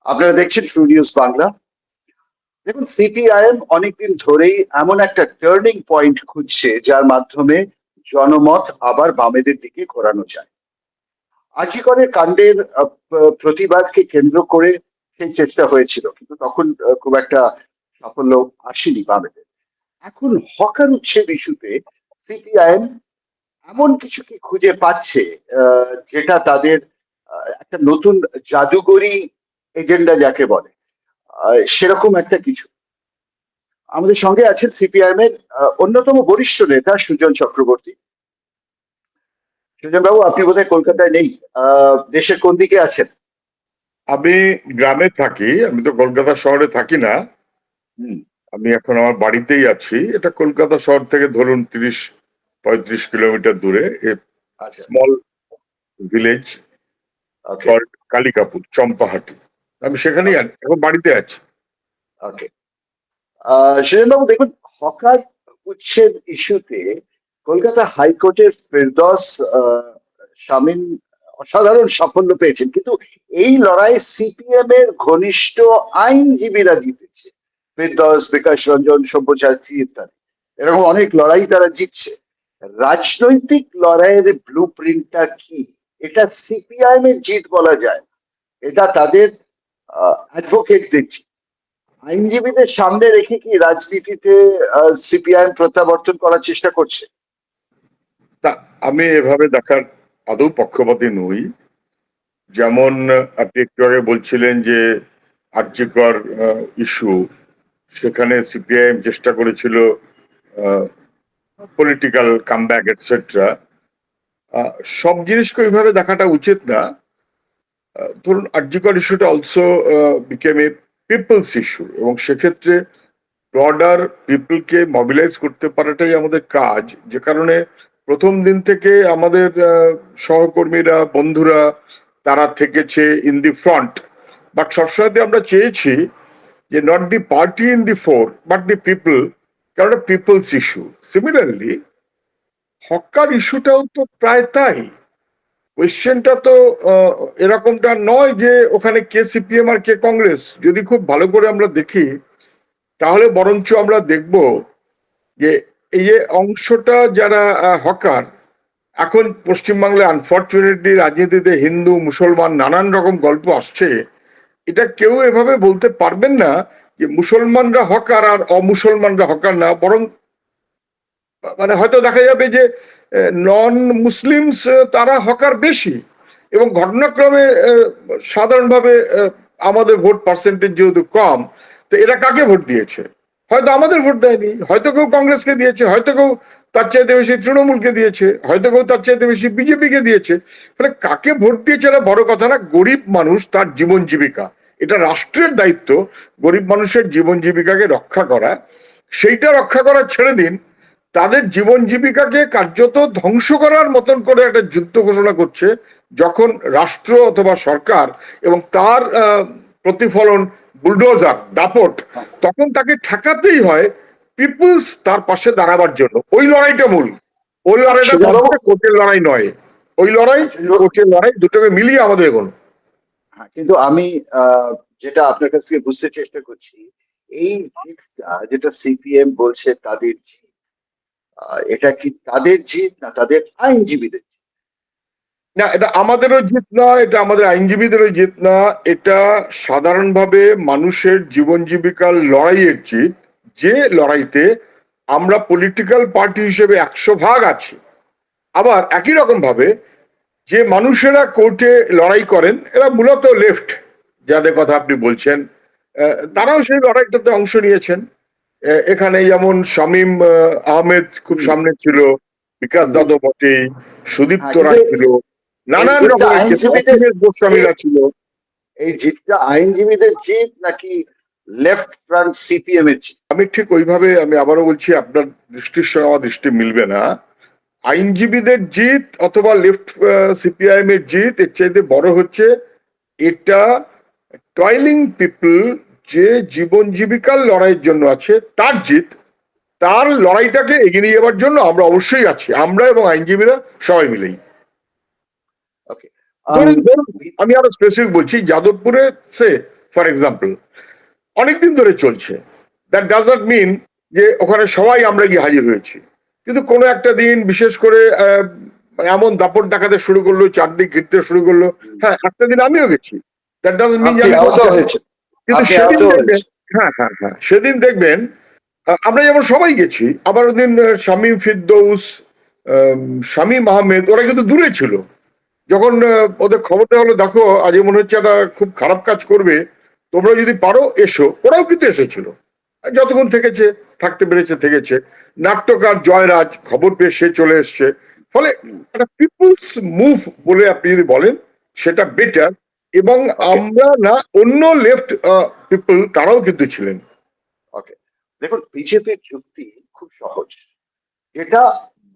আপনারা দেখছেন true news Bangla. দেখুন, সিপিআইএম অনেকদিন ধরেই এমন একটা টার্নিং পয়েন্ট খুঁজছে যার মাধ্যমে জনমত আবার বামেদের দিকে ঘোরানো যায়। আরজি করের কাণ্ডের প্রতিবাদকে কেন্দ্র করে সেই চেষ্টা হয়েছিল, কিন্তু তখন খুব একটা সাফল্য আসেনি বামেদের। এখন হকার উচ্ছেদ ইস্যুতে সিপিআইএম এমন কিছু কি খুঁজে পাচ্ছে যেটা তাদের একটা নতুন জাদুকরি এজেন্ডা যাকে বলে, সেরকম একটা কিছু। আমাদের সঙ্গে আছেন সিপিআইএম এর অন্যতম বরিষ্ঠ নেতা সুজন চক্রবর্তী। সুজন বাবু, আপনি বোধহয় কলকাতায় নেই, দেশের কোন দিকে আছেন? আমি গ্রামে থাকি, আমি তো কলকাতা শহরে থাকি না। হুম। আমি এখন আমার বাড়িতেই আছি। এটা কলকাতা শহর থেকে ধরুন 30-35 কিলোমিটার দূরে আচ্ছা। Small village okay. Called Kalikapur, Champahati. আমি সেখানেই এখন বাড়িতে আছি। ওকে। সুজন বাবু, দেখুন, হকার উচ্ছেদ ইস্যুতে কলকাতা হাইকোর্টের ফেরদৌস শামীম অসাধারণ সাফল্য পেয়েছেন, কিন্তু এই লড়াই সিপিএম এর ঘনিষ্ঠ আইনজীবীরা জিতেছে। ফেরদৌস, বিকাশ রঞ্জন, সব্যসাচী ইত্যাদি, এরকম অনেক লড়াই তারা জিতছে। রাজনৈতিক লড়াইয়ের ব্লু প্রিন্টটা কি? এটা সিপিআইএম এর জিত বলা যায়, এটা তাদের অ্যাডভোকেটদের জিত। আইনজীবীদের সামনে রেখে কি রাজনীতিতে সিপিআইএম প্রত্যাবর্তন করার চেষ্টা করছে? তা আমি এভাবে দেখার আদৌ পক্ষপাতী নই। যেমন আপনি একটু আগে বলছিলেন যে আরজি কর ইস্যু, সেখানে সিপিআইএম চেষ্টা করেছিল পলিটিক্যাল কামব্যাক এটসেট্রা। সব জিনিসকে ওইভাবে দেখাটা উচিত না। ধরুন আরজি কর ইস্যুটা অলসো বিকেম এ পিপলস ইস্যু, এবং সেক্ষেত্রে ব্রডার পিপলকে মোবিলাইজ করতে পারাটাই আমাদের কাজ। যে কারণে প্রথম দিন থেকে আমাদের সহকর্মীরা, বন্ধুরা, তারা থেকেছে ইন দি ফ্রন্ট। বাট সবসময় আমরা চেয়েছি যে not the party in the four but the people, কারণ পিপলস ইস্যু। সিমিলারলি হকার ইস্যুটাও তো প্রায় তাই। কোয়েশ্চেনটা তো এরকমটা নয় যে ওখানে কে সিপিএম আর কে কংগ্রেস। যদি খুব ভালো করে আমরা দেখি, তাহলে বরঞ্চ আমরা দেখব যে এই যে অংশটা যারা হকার, এখন পশ্চিমবাংলায় আনফর্চুনেটলি রাজনীতিতে হিন্দু মুসলমান নানান রকম গল্প আসছে। এটা কেউ এভাবে বলতে পারবেন না যে মুসলমানরা হকার আর অমুসলমানরা হকার না, বরং মানে হয়তো দেখা যাবে যে নন মুসলিমস তারা হকার বেশি। এবং ঘটনাক্রমে সাধারণভাবে আমাদের ভোট পার্সেন্টেজ যেহেতু কম, তো এরা কাকে ভোট দিয়েছে? হয়তো আমাদের ভোট দেয়নি, হয়তো কেউ কংগ্রেসকে দিয়েছে, হয়তো কেউ তার চাইতে বেশি তৃণমূলকে দিয়েছে, হয়তো কেউ তার চাইতে বেশি বিজেপিকে দিয়েছে। ফলে কাকে ভোট দিয়েছে এটা বড় কথা না, গরিব মানুষ তার জীবন জীবিকা, এটা রাষ্ট্রের দায়িত্ব গরিব মানুষের জীবন জীবিকাকে রক্ষা করা। সেইটা রক্ষা করা ছেড়ে দিন, তাদের জীবন জীবিকাকে কার্যত ধ্বংস করার মতন করে একটা যুদ্ধ ঘোষণা করছে যখন রাষ্ট্র অথবা সরকার, এবং তার প্রতিফলন বুলডোজার, দাপট, তখন তাকে ঠেকাতেই হয় পিপলস তার পাশে দাঁড়াবার জন্য। ওই লড়াইটা মূল। ওই লড়াইটা কোর্টের লড়াই নয়, ওই লড়াই কোর্টের লড়াই, দুটোকে মিলিয়ে আমাদের এগোনো। কিন্তু আমি যেটা আপনার কাছ থেকে বুঝতে চেষ্টা করছি, এই জিতটা যেটা সিপিএম বলছে তাদের জিত, এটা কি তাদের জিত না তাদের আইনজীবীদের? না, এটা আমাদেরও জিত না, এটা আমাদের আইনজীবীদেরও জিত না, এটা সাধারণভাবে মানুষের জীবন জীবিকার লড়াইয়ের জিত। যে লড়াইতে আমরা পলিটিক্যাল পার্টি হিসেবে 100 ভাগ আছি। আবার একই রকম ভাবে যে মানুষেরা কোর্টে লড়াই করেন, এরা মূলত লেফট, যাদের কথা আপনি বলছেন, তারাও সেই লড়াইটাতে অংশ নিয়েছেন। এখানে যেমন শামীম আহমেদ খুব সামনে ছিল, বিকাশ দাদু বটে, সুদীপ্ত রায় ছিল, নানান রকমের গোস্বামীরা ছিল। এই জিতটা আইনজীবীদের জিত নাকি লেফট ফ্রন্ট সিপিএম এর জিত? আমি ঠিক ওইভাবে, আমি আবারও বলছি, আপনার দৃষ্টির সঙ্গে আমার দৃষ্টি মিলবে না। আইনজীবীদের জিত অথবা লেফট সিপিআইএম এর জিত এর চাইতে বড় হচ্ছে এটা টয়লিং পিপল যে জীবন জীবিকার লড়াইয়ের জন্য আছে তার জিত। তার লড়াইটাকে এগিয়ে নিয়ে যাওয়ার জন্য আমরা অবশ্যই আছি, আমরা এবং আইনজীবীরা সবাই মিলেই। আমি আরো স্পেসিফিক বলছি, যাদবপুরে ফর এক্সাম্পল, অনেকদিন ধরে চলছে। দ্যাট ডাজ নট মিন যে ওখানে সবাই আমরা গিয়ে হাজির হয়েছি, কিন্তু কোনো একটা দিন বিশেষ করে এমন দাপট দেখাতে শুরু করলো, চারদিক ঘিরতে শুরু করলো। হ্যাঁ, একটা দিন আমিও গেছি, দ্যাট ডাজন্ট মিন আপনি আমি আহত বলছি না। হয়েছে, কিন্তু আপনি আহত সেদিন দেখবেন, হয়েছে। হ্যাঁ হ্যাঁ হ্যাঁ, সেদিন দেখবেন আমরা যেমন সবাই গেছি, আবার ওদিন শামীম ফিরদৌস, শামীম আহমেদ ওরা কিন্তু দূরে ছিল। যখন ওদের খবরটা হলো, দেখো আজ মনে হচ্ছে একটা খুব খারাপ কাজ করবে, তোমরা যদি পারো এসো, ওরাও কিন্তু এসেছিল। যতক্ষণ থেকেছে, থাকতে পেরেছে থেকেছে। নাট্যকার জয়রাজ খবর পেয়ে সে চলে এসছে। ফলে একটা পিপুলস মুভ বলে আপনি যদি বলেন, সেটা বেটার। এবং ওকে, আমরা না, অন্য লেফট পিপল তারাও কিন্তু ছিলেন। ওকে, দেখুন বিজেপির যুক্তি খুব সহজ, যেটা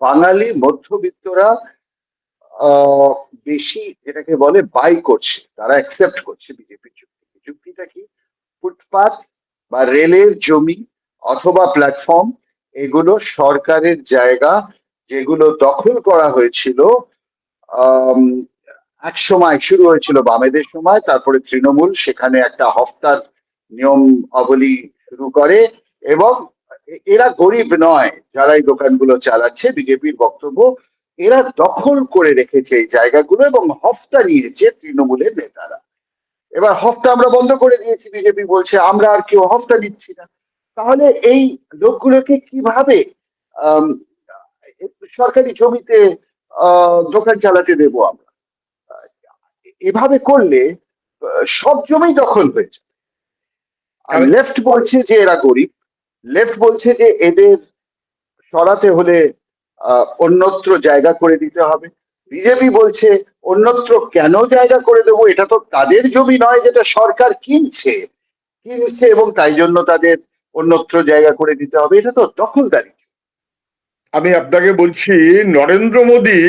বাঙালি মধ্যবিত্তরা আহ, বেশি যেটাকে বলে বাই করছে, তারা অ্যাকসেপ্ট করছে বিজেপির যুক্তি। যুক্তিটা কি? ফুটপাত বা রেলের জমি অথবা প্ল্যাটফর্ম, এগুলো সরকারের জায়গা, যেগুলো দখল করা হয়েছিল আম, এক সময় শুরু হয়েছিল বামেদের সময়, তারপরে তৃণমূল সেখানে একটা হফতার নিয়ম অবলী শুরু করে। এবং এরা গরিব নয় যারা এই দোকানগুলো চালাচ্ছে, বিজেপির বক্তব্য এরা দখল করে রেখেছে এই জায়গাগুলো এবং হফতা নিয়েছে তৃণমূলের নেতারা। এবার হফতা আমরা বন্ধ করে দিয়েছি, বিজেপি বলছে আমরা আর কেউ হফতা নিচ্ছি না। তাহলে এই লোকগুলোকে কিভাবে আম, সরকারি জমিতে দোকান চালাতে দেবো আমরা? এভাবে করলে সব জমি দখল হয়ে যাবে। আর আমি লেফট বলছে যে এরা গরিব, লেফট বলছে যে এদের সরাতে হলে অন্যত্র জায়গা করে দিতে হবে। বিজেপি বলছে অন্যত্র কেন জায়গা করে দেবো, এটা তো তাদের জমি নয়, যেটা সরকার কিনছে কিনছে এবং তাই জন্য তাদের অন্যত্র জায়গা করে দিতে হবে, এটা তো দখলদারি। আমি আপনাকে বলছি, নরেন্দ্র মোদী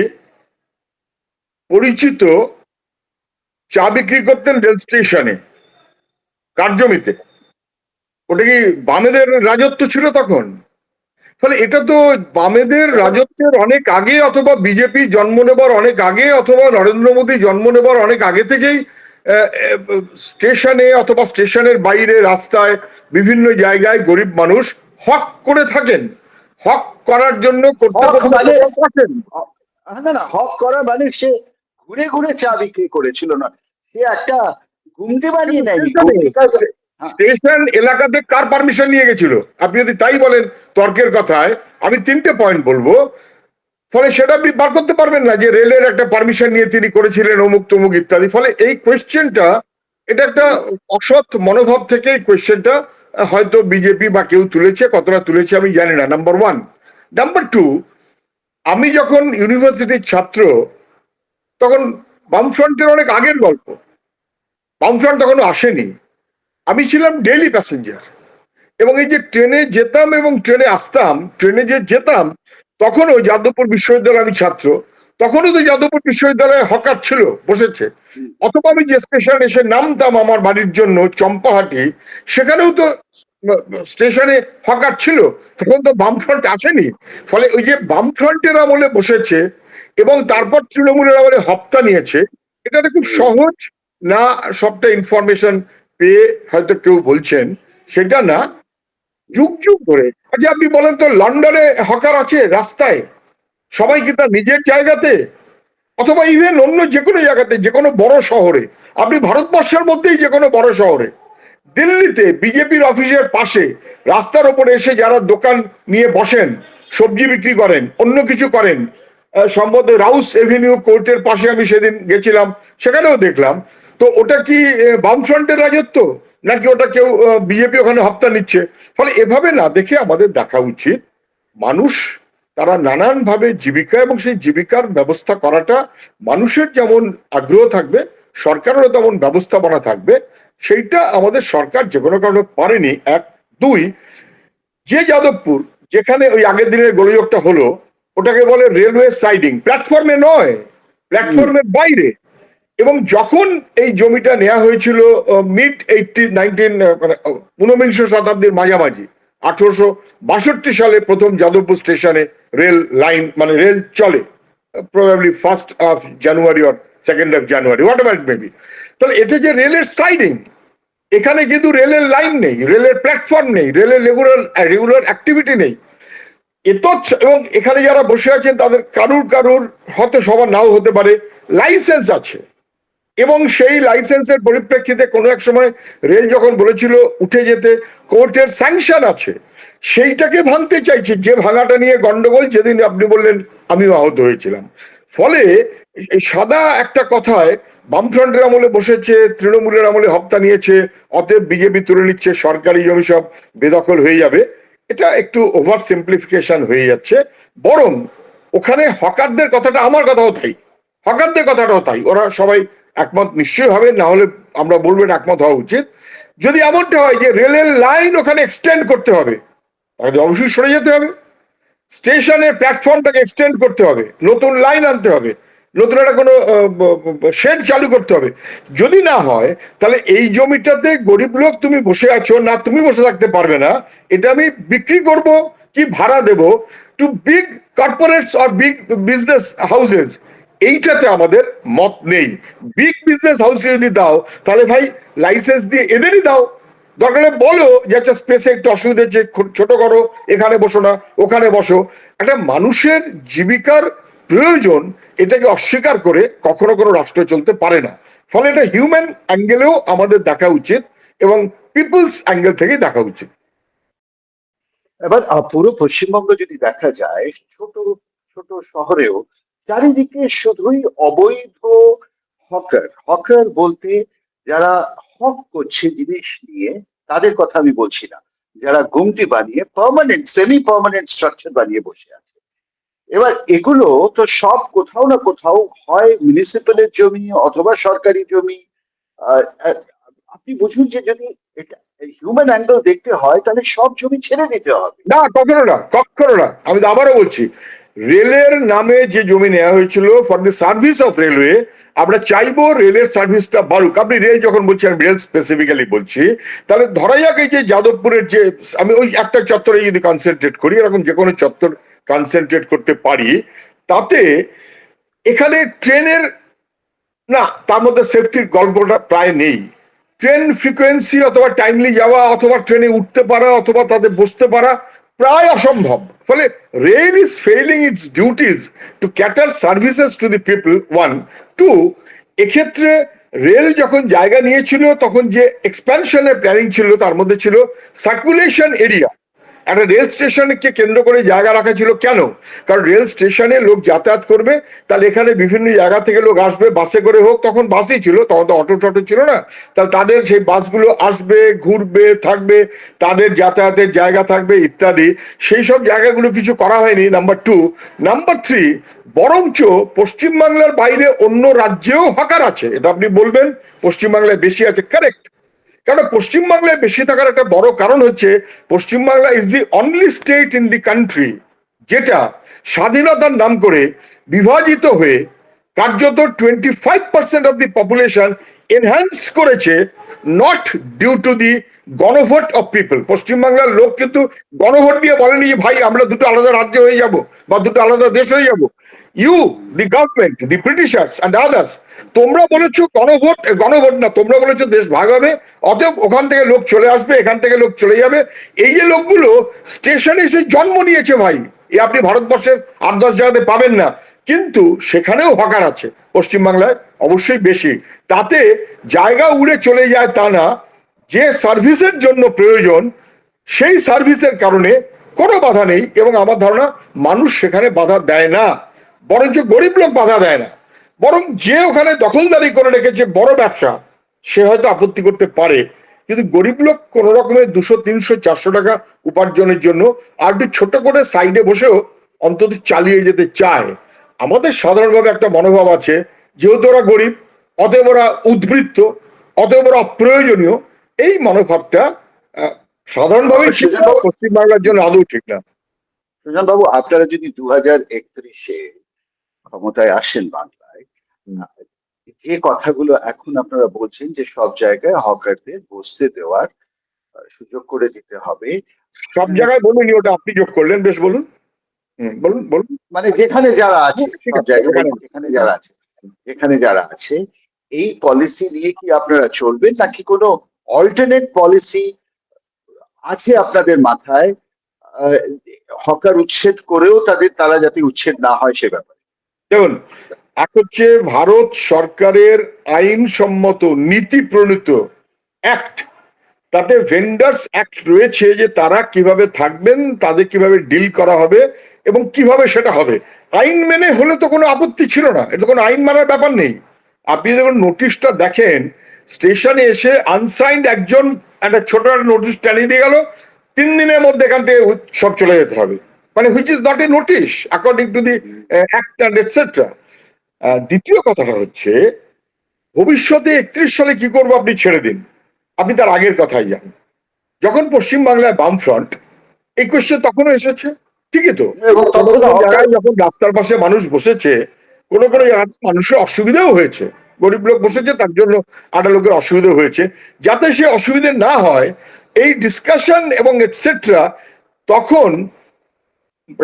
পরিচিত চা বিক্রি করতেন রেল স্টেশনে, কার জমিতে? ওটা কি বামেদের রাজত্ব ছিল তখন? ফলে এটা তো বামেদের এখন রাজত্বের অনেক আগে, অথবা বিজেপি জন্ম নেবার অনেক আগে, অথবা নরেন্দ্র মোদী জন্ম নেবার অনেক আগে থেকেই স্টেশনে অথবা স্টেশনের বাইরে রাস্তায় বিভিন্ন জায়গায় গরিব মানুষ হক করে থাকেন। হক করার জন্য করতে হক করতে মানে কোথাও পৌঁছেন। না না, হক করা মানে সে ঘুরে ঘুরে চা বিক্রি করেছিল না, সে একটা গুমটি কিন্তু বানিয়ে নেয়নি, স্টেশনে, গুমটি কাজ। হ্যাঁ, স্টেশন এলাকাতে কার পারমিশন নিয়ে গেছিল? আপনি যদি তাই বলেন তর্কের কথায়, আমি তিনটে পয়েন্ট বলবো। ফলে সেটা আপনি বার করতে পারবেন না যে রেলের একটা পারমিশন নিয়ে তিনি করেছিলেন অমুক তমুক ইত্যাদি। ফলে এই কোয়েশ্চেনটা, এটা একটা অসৎ মনোভাব থেকে এই কোয়েশ্চেনটা হয়তো বিজেপি বা কেউ তুলেছে, কতটা তুলেছে আমি জানি না, নাম্বার ওয়ান। নাম্বার টু, আমি যখন ইউনিভার্সিটির ছাত্র, তখন বামফ্রন্টের অনেক আগের গল্প, বামফ্রন্ট তখনও আসেনি। আমি ছিলাম ডেইলি প্যাসেঞ্জার, এবং এই যে ট্রেনে যেতাম এবং ট্রেনে আসতাম, ট্রেনে যে যেতাম, তখনও যাদবপুর বিশ্ববিদ্যালয়ে আমি ছাত্র, তখনও তো যাদবপুর বিশ্ববিদ্যালয়ে হকার ছিল বসেছে। অথবা আমি যে স্টেশন এসে নামতাম আমার বাড়ির জন্য, চম্পাহাটি, সেখানেও তো স্টেশনে হকার ছিল। তখন তো বামফ্রন্ট আসেনি। ফলে ওই যে বামফ্রন্টের আমলে বসেছে এবং তারপর তৃণমূলের আমলে হপ্তা নিয়েছে, এটা একটা খুব সহজ না, সবটা ইনফরমেশন পেয়ে হয়তো কেউ বলছেন, সেটা না। যুগ যুগ ধরে, আচ্ছা আপনি বলেন তো, লন্ডনে হকার আছে রাস্তায়? সবাই কি তার নিজের জায়গাতে? অথবা ইভেন অন্য যে কোনো জায়গাতে, যে কোনো বড় শহরে, আপনি ভারতবর্ষের মধ্যেই যে কোনো বড় শহরে, দিল্লিতে বিজেপির অফিসের পাশে রাস্তার ওপরে এসে যারা দোকান নিয়ে বসেন, সবজি বিক্রি করেন, অন্য কিছু করেন, সম্ভবত রাউস এভিনিউ কোর্টের পাশে আমি সেদিন গেছিলাম, সেখানেও দেখলাম। তো ওটা কি বামফ্রন্টের রাজত্ব, নাকি ওটা কেউ বিজেপি ওখানে হপ্তা নিচ্ছে? ফলে এভাবে না দেখে আমাদের দেখা উচিত, মানুষ তারা নানান ভাবে জীবিকা, এবং সেই জীবিকার ব্যবস্থা করাটা মানুষের যেমন আগ্রহ থাকবে, সরকারেরও তেমন ব্যবস্থাপনা থাকবে। সেইটা আমাদের সরকার যে কোনো কারণে পারেনি, এক। দুই, যে যাদবপুর, যেখানে ওই আগের দিনের গোলযোগটা হলো, ওটাকে বলে রেলওয়ে সাইডিং, প্ল্যাটফর্মে নয়, প্ল্যাটফর্মের বাইরে। এবং যখন এই জমিটা নেওয়া হয়েছিল মিড 19 মানে ঊনবিংশ শতাব্দীর মাঝামাঝি, 1862 সালে প্রথম যাদবপুর স্টেশনে রেল লাইন, মানে রেল চলে, probably 1st of January or 2nd of January, what ever it may be. তাহলে এটা যে রেলের সাইডিং, এখানে কিন্তু রেলের লাইন নেই, রেলের প্ল্যাটফর্ম নেই, রেলের রেগুলার অ্যাক্টিভিটি নেই। এবং এখানে যারা বসে আছেন তাদের কারুর কারুর হয়তো সবার নাও হতে পারে লাইসেন্স আছে, এবং সেই লাইসেন্সের পরিপ্রেক্ষিতে কোনো এক সময় রেল যখন বলেছিল উঠে যেতে, কোর্টের স্যাংশন আছে, সেইটাকে ভাঙতে চাইছে, যে ভাঙাটা নিয়ে গন্ডগোল যেদিন আপনি বললেন আমিও আহত হয়েছিলাম। ফলে এই সাদা একটা কথায় বামফ্রন্টের আমলে বসেছে, তৃণমূলের আমলে হপ্তা নিয়েছে, অতএব বিজেপি তুলে নিচ্ছে, সরকারি জমি সব বেদখল হয়ে যাবে, এটা একটু ওভার সিম্পলিফিকেশন হয়ে যাচ্ছে। বরং ওখানে হকারদের কথাটা, আমার কথাও তাই, হকারদের কথাটাও তাই, ওরা সবাই একমত নিশ্চয়ই হবে, না হলে আমরা বলবো একমত হওয়া উচিত। যদি এমনটা হয় যে রেলের লাইন ওখানে এক্সটেন্ড করতে হবে, তাহলে অবশ্যই সরে যেতে হবে, স্টেশনের প্ল্যাটফর্মটাকে এক্সটেন্ড করতে হবে, নতুন লাইন আনতে হবে, নতুন একটা কোনো শেড চালু করতে হবে। যদি না হয় তাহলে এই জমিটাতে গরিব লোক তুমি বসে আছো না, তুমি বসে থাকতে পারবে না, এটা আমি বিক্রি করব কি ভাড়া দেব to big corporates or big business houses, এইটাতে আমাদের মত নেই। বিগ বিজনেস হাউসে যদি দাও তাহলে ভাই লাইসেন্স দিয়ে এদেরই দাও, দরকার হলে বলো যে আচ্ছা স্পেসে একটু অসুবিধা হচ্ছে, ছোট করো, এখানে বসো না ওখানে বসো। একটা মানুষের জীবিকার প্রয়োজন, এটাকে অস্বীকার করে কখনো কোনো রাষ্ট্র চলতে পারে না। ফলে এটা হিউম্যান অ্যাঙ্গেলেও আমাদের দেখা উচিত এবং পিপলস অ্যাঙ্গেল থেকে দেখা উচিত। এবার পুরো পশ্চিমবঙ্গ যদি দেখা যায়, ছোট ছোট শহরেও চারিদিকে শুধুই অবৈধ হকার। হকার বলতে যারা হক করছে জিনিস নিয়ে, তাদের কথা আমি বলছি না, যারা গুমটি বানিয়ে পার্মানেন্ট সেমি পার্মানেন্ট স্ট্রাকচার বানিয়ে বসে আছে। এবার এগুলো তো সব কোথাও না কোথাও হয় মিউনিসিপ্যালের জমি অথবা সরকারি জমি। আহ, আহ, আপনি বুঝুন যে যদি এটা হিউম্যান অ্যাঙ্গেল দেখতে হয় তাহলে সব জমি ছেড়ে দিতে হবে। না, কখনো না, কখনো না। আমি আবারও বলছি, রেলের নামে যে জমি নেওয়া হয়েছিল for the service of railway, আমরা চাইবো রেলের সার্ভিসটা বাড়ুক। আপনি রেল যখন বলছেন, রেল স্পেসিফিক্যালি বলছি, তাহলে ধরা যাক এই যে যাদবপুরের যে, আমি ওই একটা চত্বরে যদি কনসেন্ট্রেট করি, এরকম যে কোনো চত্বর কনসেন্ট্রেট করতে পারি, তাতে এখানে ট্রেনের, না তার মধ্যে সেফটির গল্পটা প্রায় নেই। ট্রেন ফ্রিকোয়েন্সি অথবা টাইমলি যাওয়া অথবা ট্রেনে উঠতে পারা অথবা তাদের বসতে পারা প্রায় অসম্ভব। ফলে rail is failing its duties to cater services to the people, one. Two, এক্ষেত্রে রেল যখন জায়গা নিয়েছিল তখন যে এক্সপ্যানশনের প্ল্যানিং ছিল তার মধ্যে ছিল সার্কুলেশন এরিয়া। একটা রেল স্টেশনকে কেন্দ্র করে জায়গা রাখা ছিল কেন? কারণ রেল স্টেশনে লোক যাতায়াত করবে, তাহলে এখানে বিভিন্ন জায়গা থেকে লোক আসবে, বাসে করে হোক, তখন বাসই ছিল, তখন তো অটো টটো ছিল না, তাহলে তাদের সেই বাসগুলো আসবে, ঘুরবে, থাকবে, তাদের যাতায়াতের জায়গা থাকবে ইত্যাদি। সেই সব জায়গাগুলো কিছু করা হয়নি, নাম্বার টু। নাম্বার থ্রি, বরঞ্চ পশ্চিমবাংলার বাইরে অন্য রাজ্যেও হকার আছে। এটা আপনি বলবেন পশ্চিমবাংলায় বেশি আছে, কারেক্ট। কারণ পশ্চিমবাংলায় বেশি থাকার একটা বড় কারণ হচ্ছে Paschimbangla is the only state in the country যেটা স্বাধীনতার নাম করে বিভাজিত হয়ে কার্যত 25% অফ দি পপুলেশন এনহ্যান্স করেছে, নট ডিউ টু দি গণভোট অফ পিপল। পশ্চিমবাংলার লোক কিন্তু গণভোট দিয়ে বলেনি যে ভাই আমরা দুটো আলাদা রাজ্য হয়ে যাব বা দুটো আলাদা দেশ হয়ে যাব। You, the government, the Britishers and others, তোমরা বলেছো গণভোট, গণভোট না, তোমরা বলেছো দেশ ভাগ হবে, অতএব ওখান থেকে লোক চলে আসবে, এখান থেকে লোক চলে যাবে। এই যে লোকগুলো স্টেশনে এসে জন্ম নিয়েছে ভাই, এ আপনি ভারতবর্ষের 8-10 জায়গাতে পাবেন না, কিন্তু সেখানেও হকার আছে পশ্চিমবাংলায়, অবশ্যই বেশি। তাতে জায়গা উড়ে চলে যায় তা না, যে সার্ভিসের জন্য প্রয়োজন সেই সার্ভিসের কারণে কোনো বাধা নেই, এবং আমার ধারণা মানুষ সেখানে বাধা দেয় না, বরঞ্চ গরিব লোক বাধা দেয় না। বরং যে ওখানে দখলদারি করে রেখেছে বড় ব্যবসা, সে হয়তো আপত্তি করতে পারে, কিন্তু গরিব লোক কোন রকমের 200, 300, 400 টাকা উপার্জনের জন্য আর একটু ছোট করে সাইডে বসেও অন্তত চালিয়ে যেতে চায়। আমাদের সাধারণভাবে একটা মনোভাব আছে, যেহেতু ওরা গরিব অতএব ওরা উদ্বৃত্ত, অতএব ওরা অপ্রয়োজনীয়। এই মনোভাবটা সাধারণভাবে পশ্চিমবাংলার জন্য আদৌ ঠিক না। সুজন বাবু, আপনারা যদি 2031-এ ক্ষমতায় আসেন বাংলায়, যে কথাগুলো এখন আপনারা বলছেন যে সব জায়গায় হকারদের বসতে দেওয়ার সুযোগ করে দিতে হবে, সব জায়গায় বলুন, ওটা আপনি যোগ করলেন, বেশ বলুন। বলুন বলুন। মানে যেখানে যারা আছে, ঠিক সব আছে, জায়গায় যেখানে যারা আছে, যেখানে যারা আছে, এই পলিসি নিয়ে কি আপনারা চলবেন নাকি কোনো অল্টারনেট পলিসি আছে আপনাদের মাথায়, আহ, হকার উচ্ছেদ করেও তারা যাতে উচ্ছেদ না হয় সে ব্যাপারে? দেখুন, এক হচ্ছে ভারত সরকারের আইনসম্মত নীতি প্রণীত অ্যাক্ট, তাতে ভেন্ডার্স অ্যাক্ট রয়েছে যে তারা কিভাবে থাকবেন, তাদের কিভাবে ডিল করা হবে এবং কিভাবে সেটা হবে। আইন মেনে হলে তো কোনো আপত্তি ছিল না, এটা কোনো আইন মানার ব্যাপার নেই। আপনি যখন নোটিশটা দেখেন, স্টেশনে এসে আনসাইন্ড একজন একটা ছোট একটা নোটিশ টানিয়ে দিয়ে গেল, 3 দিনের মধ্যে এখান থেকে সব চলে যেতে হবে, মানে which is not a notice according to the act and etcetera. দ্বিতীয় কথাটা হচ্ছে, ভবিষ্যতে 31 সালে কি করবো আপনি ছেড়ে দিন, আপনি তার আগের কথাই যান। যখন পশ্চিমবাংলায় বামফ্রন্ট, এই কোয়েশ্চেন তখনও এসেছে, ঠিকই তো। এবং কোনো তখন কোনো হকার, জায়গায় যখন রাস্তার পাশে মানুষ বসেছে, কোনো কোনো জায়গায় মানুষের অসুবিধাও হয়েছে, গরিব লোক বসেছে তার জন্য আটা লোকের অসুবিধা হয়েছে, যাতে সে অসুবিধে না হয় এই ডিসকাশন এবং এটসেট্রা, তখন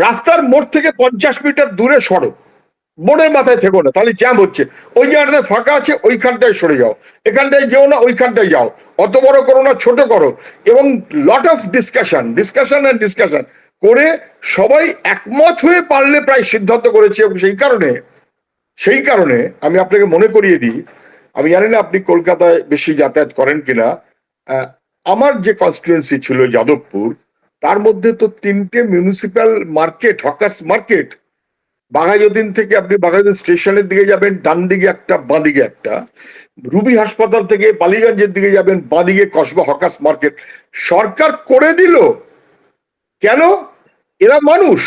রাস্তার মোড় থেকে 50 মিটার দূরে সড়ক, বোর্ডের মাথায় থেকো না, তাহলে জ্যাম হচ্ছে, ওই জায়গাটাতে ফাঁকা আছে ওইখানটায় সরে যাও, এখানটায় যেও না ওইখানটায় যাও, অত বড় করো না ছোট করো, এবং lot of discussion discussion and discussion করে সবাই একমত হয়ে পারলে প্রায় সিদ্ধান্ত করেছে। এবং সেই কারণে আমি আপনাকে মনে করিয়ে দিই, আমি জানি না আপনি কলকাতায় বেশি যাতায়াত করেন কিনা, আহ, আমার যে কনস্টিটুয়েন্সি ছিল যাদবপুর, তার মধ্যে তো 3টে municipal market, hawkers market. Baghajatin থেকে আপনি বাঘাযতীন স্টেশনের দিকে যাবেন, ডান দিকে একটা, বাঁ দিকে একটা। রুবি হাসপাতাল থেকে বালিগঞ্জের দিকে যাবেন, বাঁ দিকে কসবা হকার্স মার্কেট। সরকার করে দিল, কেন? এরা মানুষ,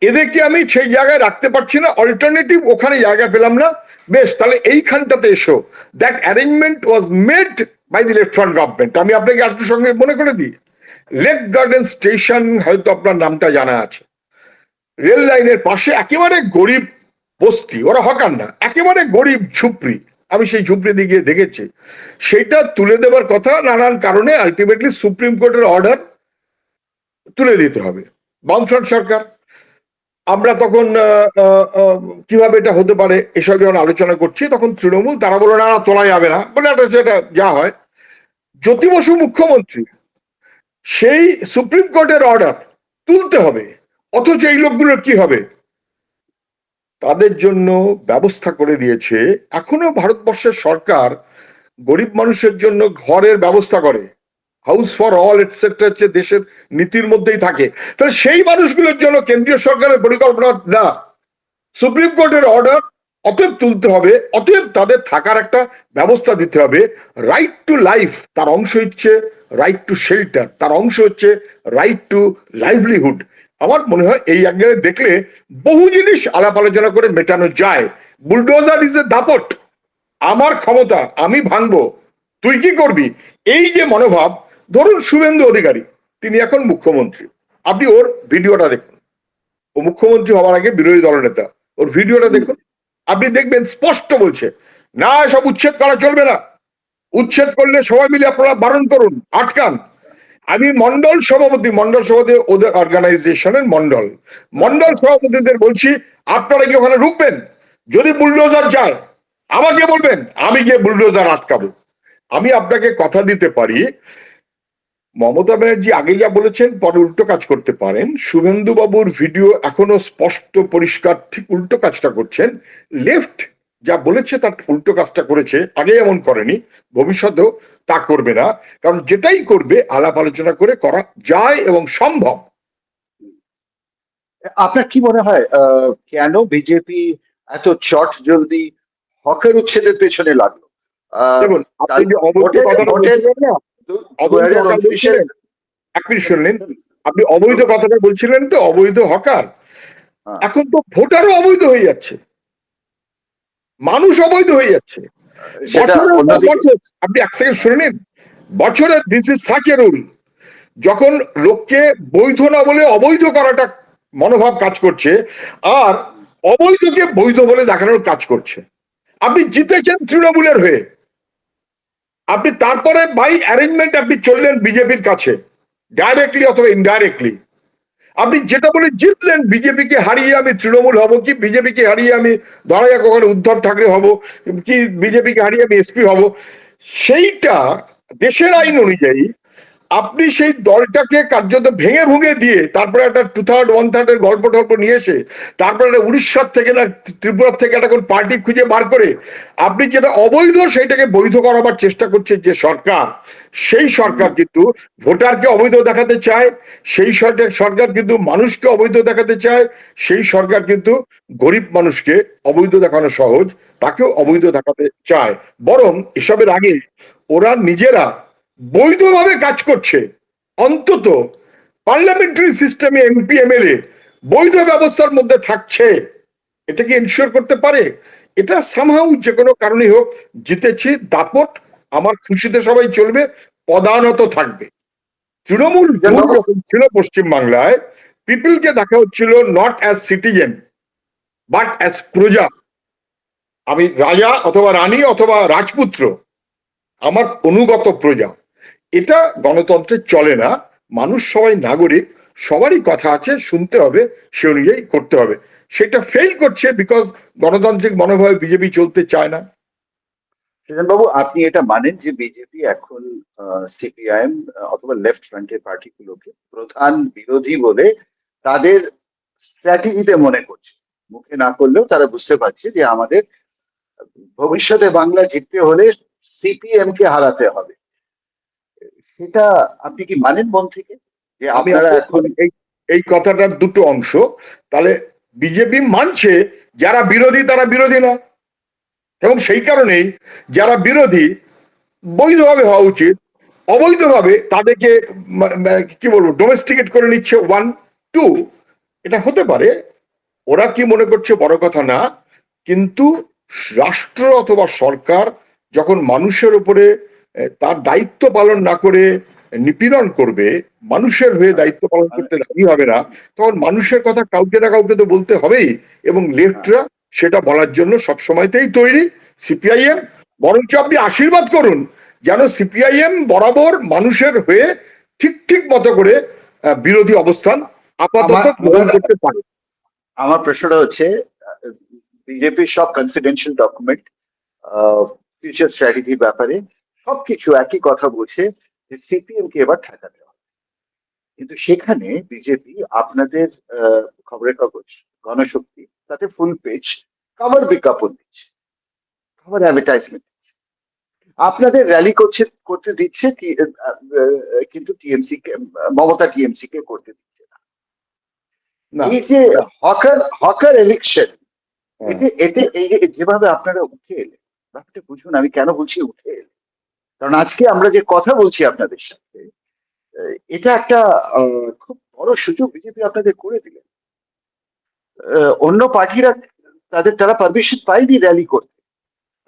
এদেরকে আমি সেই জায়গায় রাখতে পারছি না, অল্টারনেটিভ ওখানে জায়গা পেলাম না, বেশ তাহলে এইখানটাতে এসো। That arrangement was made by the left front government. আমি আপনাকে আরেকটু সঙ্গে মনে করে দিই, লেক গার্ডেন স্টেশন, হয়তো আপনার নামটা জানা আছে, রেল লাইনের পাশে একেবারে গরিব বস্তি, ওরা হকার না, একেবারে গরিব ঝুপড়ি, আমি সেই ঝুপড়ি দিয়ে গিয়ে দেখেছি। সেইটা তুলে দেবার কথা, নানান কারণে আলটিমেটলি সুপ্রিম কোর্টের অর্ডার তুলে দিতে হবে, বামফ্রন্ট সরকার। আমরা তখন কিভাবে এটা হতে পারে এসব যখন আলোচনা করছি, তখন তৃণমূল তারা বলে না, না তোলা যাবে না, বলে সেটা যা হয়। জ্যোতি বসু মুখ্যমন্ত্রী, সেই সুপ্রিম কোর্টের অর্ডার তুলতে হবে, অথচ এই লোকগুলোর কি হবে? তাদের জন্য ব্যবস্থা করে দিয়েছে। এখনো ভারতবর্ষের সরকার গরিব মানুষের জন্য ঘরের ব্যবস্থা করে, হাউস ফর অল এটসেট্রা হচ্ছে দেশের নীতির মধ্যেই থাকে। তাহলে সেই মানুষগুলোর জন্য কেন্দ্রীয় সরকারের পরিকল্পনা না, সুপ্রিম কোর্টের অর্ডার অতএব তুলতে হবে, অতএব তাদের থাকার একটা ব্যবস্থা দিতে হবে। রাইট টু লাইফ তার অংশ হচ্ছে রাইট টু শেল্টার, তার অংশ হচ্ছে রাইট টু লাইভলিহুড। আমার মনে হয় এই জায়গায় দেখলে বহু জিনিস আলাপ আলোচনা করে মেটানো যায়। বুলডোজার ইজ এ দাপট, আমার ক্ষমতা আমি ভাঙবো, তুই কি করবি, এই যে মনোভাব। ধরুন শুভেন্দু অধিকারী, তিনি এখন মুখ্যমন্ত্রী, আপনি ওর ভিডিওটা দেখুন, ও মুখ্যমন্ত্রী হওয়ার আগে বিরোধী দলনেতা, ওর ভিডিওটা দেখুন, আপনি দেখবেন স্পষ্ট বলছে, না সব উচ্ছেদ করা চলবে না, উচ্ছেদ করলে সবাই মিলে আপনারা বারণ করুন, আটকান। আমি মন্ডল সভাপতি ওদের অর্গানাইজেশনের মন্ডল সভাপতিদের বলছি, আপনারা কি ওখানে ঢুকবেন? যদি বুলডোজার যায় আমাকে বলবেন, আমি গিয়ে বুলডোজার আটকাবো। আমি আপনাকে কথা দিতে পারি, মমতা ব্যানার্জি আগে যা বলেছেন পরে উল্টো কাজ করতে পারেন। শুভেন্দু বাবুর ভিডিও এখনো স্পষ্ট পরিষ্কার ঠিক উল্টো কাজটা করছেন। লেফট যা বলেছে তার উল্টো কাজটা করেছে, আগে এমন করেনি, ভবিষ্যতেও তা করবে না, কারণ যেটাই করবে আলাপ আলোচনা করে করা যায় এবং সম্ভব। আপনার কি মনে হয় কেন বিজেপি এত চট জলদি হকার উচ্ছেদের পেছনে লাগলো? দেখুন, আপনি যে অবৈধ কথাটা বলছিলেন না, অবৈধ হকার বলছিলেন, এক মিনিট শুনলেন, আপনি অবৈধ কথাটা বলছিলেন তো, অবৈধ হকার, এখন তো ভোটারও অবৈধ হয়ে যাচ্ছে, মানুষ অবৈধ হয়ে যাচ্ছে। আপনি এক সেকেন্ড শুনে নিন, বছরে this is such a rule, যখন লোককে বৈধ না বলে অবৈধ করাটা মনোভাব কাজ করছে, আর অবৈধকে বৈধ বলে দেখানোর কাজ করছে। আপনি জিতেছেন তৃণমূলের হয়ে, আপনি তারপরে বাই অ্যারেঞ্জমেন্ট আপনি চললেন বিজেপির কাছে, ডাইরেক্টলি অথবা ইনডাইরেক্টলি। আপনি যেটা বলে জিতলেন, বিজেপিকে হারিয়ে আমি তৃণমূল হব, কি বিজেপিকে হারিয়ে আমি ধরা যাক ওখানে উদ্ধব ঠাকরে হব, কি বিজেপিকে হারিয়ে আমি এসপি হব, সেইটা দেশের আইন অনুযায়ী আপনি সেই দলটাকে কার্যত ভেঙে ভুঙে দিয়ে তারপরে একটা 2/3 1/3 গল্প টল্প নিয়ে এসে তারপরে একটা উড়িষ্যার থেকে না ত্রিপুরার থেকে একটা কোন পার্টি খুঁজে বার করে আপনি যেটা অবৈধ সেইটাকে বৈধ করাবার চেষ্টা করছে যে সরকার, সেই সরকার কিন্তু ভোটারকে অবৈধ দেখাতে চায়, সেই সরকার কিন্তু মানুষকে অবৈধ দেখাতে চায়, সেই সরকার কিন্তু গরিব মানুষকে অবৈধ দেখানো সহজ, তাকেও অবৈধ দেখাতে চায়। বরং এসবের আগে ওরা নিজেরা বৈধভাবে কাজ করছে, অন্তত পার্লামেন্টারি সিস্টেমে এমপি এমএলএ বৈধ ব্যবস্থার মধ্যে থাকছে, এটা কি এনশিওর করতে পারে? এটা সামহাউ যে কোনো কারণে হোক জিতেছি, দাপট আমার খুশিতে সবাই চলবে, পদানত থাকবে। তৃণমূল ভোট যখন ছিল পশ্চিম বাংলায়, পিপলকে দেখা হচ্ছিল not as citizen but as প্রজা। আমি রাজা অথবা রানী অথবা রাজপুত্র, আমার অনুগত প্রজা। এটা গণতন্ত্রে চলে না। মানুষ সবাই নাগরিক, সবারই কথা আছে, শুনতে হবে, সে অনুযায়ী করতে হবে। সেটা ফেল করছে বিকজ গণতান্ত্রিক মনোভাবে বিজেপি চলতে চায় না। সৃজন বাবু, আপনি এটা মানেন যে বিজেপি এখন সিপিআইএম অথবা লেফট ফ্রন্টের পার্টিগুলোকে প্রধান বিরোধী বলে তাদের স্ট্র্যাটেজিতে মনে করছে? মুখে না করলেও তারা বুঝতে পারছে যে আমাদের ভবিষ্যতে বাংলা জিততে হলে সিপিএম কে হারাতে হবে। সেটা আপনি কি মানেন মন থেকে যে আমি আপনারা এখন? এই কথাটার দুটো অংশ। তাহলে বিজেপি মানছে যারা বিরোধী তারা বিরোধী না, এবং সেই কারণেই যারা বিরোধী বৈধভাবে হওয়া উচিত, অবৈধভাবে তাদেরকে কি বলবো ডোমেস্টিকেট করে নিচ্ছে। 1 2 এটা হতে পারে, ওরা কি মনে করছে বড় কথা না, কিন্তু রাষ্ট্র অথবা সরকার যখন মানুষের উপরে তার দায়িত্ব পালন না করে নিপীড়ন করবে, মানুষের হয়ে দায়িত্ব পালন করতে রাজি হবে না, তখন মানুষের কথা কাউকে না কাউকে তো বলতে হবেই। এবং লেফটরা সেটা বলার জন্য সবসময়তেই তৈরি। সিপিআইএম বরঞ্চ আপনি আশীর্বাদ করুন যেন সিপিআইএম বরাবর মানুষের হয়ে ঠিক ঠিক মতো করে বিরোধী অবস্থান আপাতত গ্রহণ করতে পারে। আমার প্রশ্নটা হচ্ছে, বিজেপির সব কনফিডেন্সিয়াল ডকুমেন্ট, ফিউচার স্ট্র্যাটেজির ব্যাপারে সবকিছু একই কথা বলছে যে সিপিএম কে এবার ঠেকাতে হবে। কিন্তু সেখানে বিজেপি আপনাদের খবরের কাগজ গণশক্তি তাতে ফুল পেজ কভার বিজ্ঞাপন দিচ্ছে, কভার অ্যাডভার্টাইজমেন্ট দিচ্ছে, আপনাদের র্যালি করতে দিচ্ছে, কিন্তু টিএমসি কে, মমতা টিএমসি কে করতে দিচ্ছে না। এই যে হকার হকার ইলেকশন, এতে এতে এই যে যেভাবে আপনারা উঠে এলেন, ব্যাপারটা বুঝুন আমি কেন বলছি উঠে এলেন। কারণ আজকে আমরা যে কথা বলছি আপনাদের সাথে, এটা একটা খুব বড় সুযোগ বিজেপি আপনাদের করে দিলেন। অন্য পার্টিরা তারা পারমিশন পায়নি র্যালি করতে,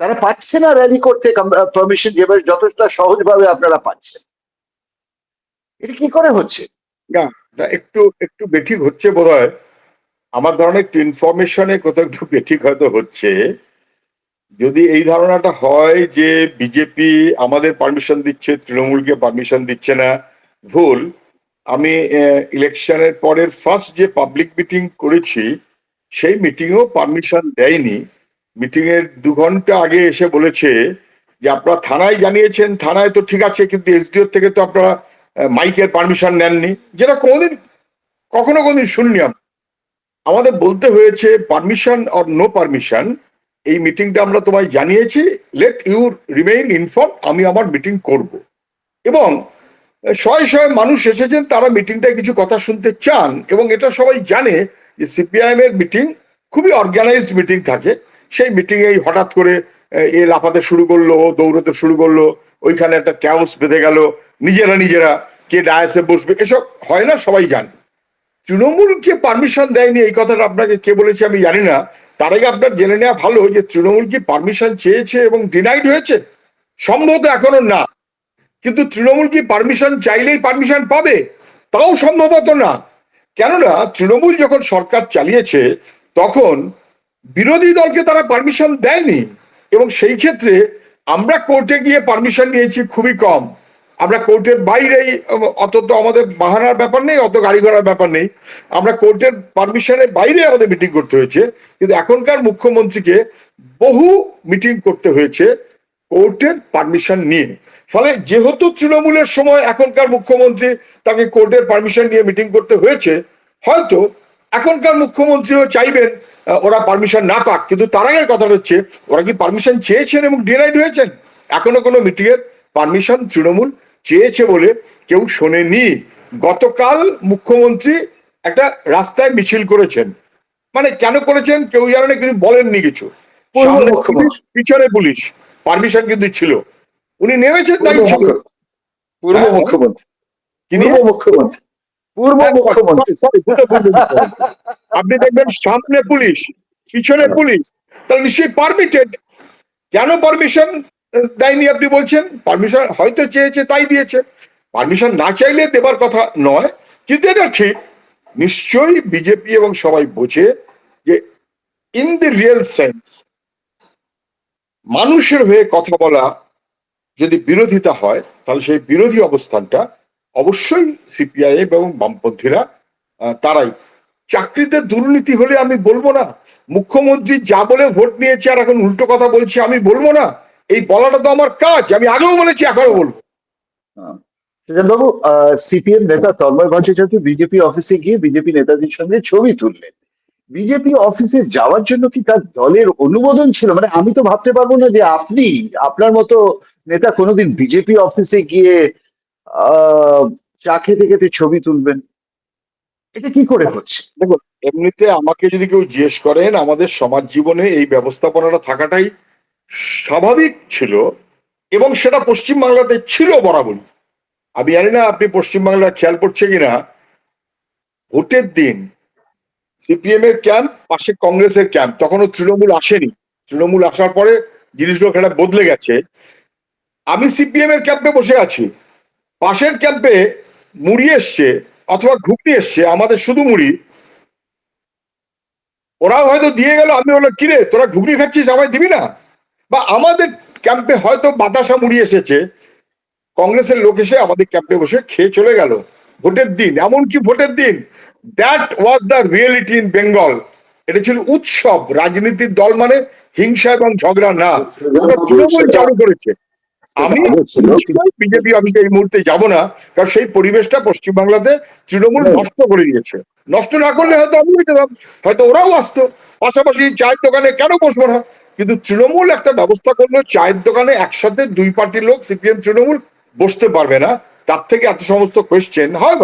তারা পাচ্ছে না র্যালি করতে পারমিশন, যেভাবে যতটা সহজভাবে আপনারা পাচ্ছেন। এটা কি করে হচ্ছে? না, একটু একটু বেঠিক হচ্ছে বোধ হয়। আমার ধারণা একটু ইনফরমেশনে কোথাও একটু বেঠিক হয়তো হচ্ছে। যদি এই ধারণাটা হয় যে বিজেপি আমাদের পারমিশন দিচ্ছে, তৃণমূলকে পারমিশন দিচ্ছে না, ভুল। আমি ইলেকশনের পরের ফার্স্ট যে পাবলিক মিটিং করেছি সেই মিটিংও পারমিশন দেয়নি। মিটিং এর 2 ঘন্টা আগে এসে বলেছে যে আপনারা থানায় জানিয়েছেন, থানায় তো ঠিক আছে, কিন্তু এসডিও থেকে তো আপনারা মাইকের পারমিশন নেননি, যেটা কখনো কোনদিন শুনিনি। আমাদের বলতে হয়েছে পারমিশন অর নো পারমিশন, এই মিটিংটা আমরা তোমায় জানিয়েছি, লেট ইউ রিমেইন ইনফর্ম, আমি আমার মিটিং করব। এবং শয়ে শয়ে মানুষ এসেছেন, তারা মিটিংটায় কিছু কথা শুনতে চান, এবং এটা সবাই জানে যে সিপিআইএম এর মিটিং খুবই অর্গানাইজড মিটিং থাকে। সেই মিটিং এই হঠাৎ করে এ লাফাতে শুরু করলো, দৌড়তে শুরু করলো, ওইখানে একটা ক্যাওস বেঁধে গেল, নিজেরা কে ডায়াসে বসবে, এসব হয় না, সবাই জানে। তৃণমূলকে পারমিশন দেয়নি এই কথাটা আপনাকে কে বলেছে আমি জানি না। তার আগে আপনার জেনে নেওয়া ভালো যে তৃণমূল কি পারমিশন চেয়েছে এবং ডিনাইড হয়েছে? সম্ভবত এখনো না। কিন্তু তৃণমূল কি পারমিশন চাইলেই পারমিশন পাবে? তাও সম্ভবত না। কেননা তৃণমূল যখন সরকার চালিয়েছে তখন বিরোধী দলকে তারা পারমিশন দেয়নি, এবং সেই ক্ষেত্রে আমরা কোর্টে গিয়ে পারমিশন নিয়েছি খুবই কম। আমরা কোর্টের বাইরেই, অত তো আমাদের বাহানার ব্যাপার নেই, অত গাড়ি ঘোড়ার ব্যাপার নেই, আমরা কোর্টের পারমিশনের বাইরে আমাদের মিটিং করতে হয়েছে। কিন্তু এখনকার মুখ্যমন্ত্রীকে বহু মিটিং করতে হয়েছে কোর্টের পারমিশন নিয়ে। ফলে যেহেতু তৃণমূলের সময় এখনকার মুখ্যমন্ত্রী তাকে কোর্টের পারমিশন নিয়ে মিটিং করতে হয়েছে, হয়তো এখনকার মুখ্যমন্ত্রীও চাইবেন ওরা পারমিশন না পাক, কিন্তু তার আগের কথা হচ্ছে ওরা কি পারমিশন চেয়েছেন এবং ডিনাইড হয়েছেন? এখনো কোনো মিটিং এর পারমিশন তৃণমূল চেয়েছে বলে কেউ শোনেনি। গতকাল মুখ্যমন্ত্রী একটা রাস্তায় মিছিল করেছেন, মানে কেন করেছেন কেউ জানে না, কিন্তু বলেননি কিছু। পূর্ব সামনে পুলিশ, মুখ্যমন্ত্রী পিছনে পুলিশ, পারমিশন কিন্তু ছিল, উনি নেমেছেন তাই ছিল। পূর্ব হ্যাঁ, মুখ্যমন্ত্রী কি পূর্ব নিয়ে? মুখ্যমন্ত্রী পূর্ব হ্যাঁ, মুখ্যমন্ত্রী sorry, পূর্ব মুখ্যমন্ত্রী। আপনি দেখবেন সামনে পুলিশ, পিছনে পুলিশ, তাহলে নিশ্চয়ই পারমিটেড। কেন পারমিশন দেয়নি আপনি বলছেন? পারমিশন হয়তো চেয়েছে তাই দিয়েছে, পারমিশন না চাইলে দেবার কথা নয়। কিন্তু এটা ঠিক, নিশ্চয়ই বিজেপি এবং সবাই বোঝে যে ইন দি রিয়েল সেন্স মানুষের হয়ে কথা বলা যদি বিরোধিতা হয়, তাহলে সেই বিরোধী অবস্থানটা অবশ্যই সিপিআইএম এবং বামপন্থীরা তারাই। চাকরিতে দুর্নীতি হলে আমি বলবো না, মুখ্যমন্ত্রী যা বলে ভোট নিয়েছে আর এখন উল্টো কথা বলছে আমি বলবো না, এই বলাটা তো আমার কাজ, আমি আগেও বলেছি এখনো বলবো। বাবু, সিপিএম নেতা তন্ময় ভট্টাচার্য বিজেপি অফিসে গিয়ে বিজেপি নেতাদের সঙ্গে ছবি তুললেন। বিজেপি অফিসে যাওয়ার জন্য কি তার দলের অনুমোদন ছিল? মানে আমি তো ভাবতে পারবো না যে আপনি, আপনার মতো নেতা কোনোদিন বিজেপি অফিসে গিয়ে আহ চা খেতে খেতে ছবি তুলবেন। এটা কি করে হচ্ছে? দেখুন, এমনিতে আমাকে যদি কেউ জিজ্ঞেস করেন, আমাদের সমাজ জীবনে এই ব্যবস্থাপনাটা থাকাটাই স্বাভাবিক ছিল, এবং সেটা পশ্চিমবাংলাতে ছিল বরাবরই। আমি জানি না আপনি পশ্চিমবাংলার খেয়াল পড়ছে কিনা, ভোটের দিন সিপিএম এর ক্যাম্প, পাশে কংগ্রেসের ক্যাম্প, তখনও তৃণমূল আসেনি। তৃণমূল আসার পরে জিনিসগুলো খারাপ বদলে গেছে। আমি সিপিএম এর ক্যাম্পে বসে আছি, পাশের ক্যাম্পে মুড়ি এসছে অথবা ঘুগনি এসছে, আমাদের শুধু মুড়ি, ওরাও হয়তো দিয়ে গেল, আমি বললাম কিরে তোরা ঘুগনি খাচ্ছিস আমায় দিবি না? বা আমাদের ক্যাম্পে হয়তো বাতাসা মুড়ি এসেছে, কংগ্রেসের লোক এসে আমাদের ক্যাম্পে বসে খেয়ে চলে গেল ভোটের দিন। এমনকি ভোটের দিন, that was the reality in Bengal. এটা ছিল উৎসব, রাজনীতির দল মানে হিংসা এবং ঝগড়া না, ওটা তৃণমূল চালু করেছে। আমি আগে ছিল নিশ্চয়ই বিজেপি অফিসে এই মুহূর্তে যাব না, কারণ সেই পরিবেশটা পশ্চিমবাংলাতে তৃণমূল নষ্ট করে দিয়েছে। নষ্ট না করলে হয়তো আমিও যেতাম, হয়তো ওরাও আসতো, পাশাপাশি চায়ের দোকানে কেন বসবো না। কিন্তু তৃণমূল একটা ব্যবস্থা করলো, চায়ের দোকানে একসাথে দুই পার্টির লোক সিপিএম তৃণমূল বসতে পারবে না, তার থেকে এত সমস্ত কোয়েশ্চেন হয়।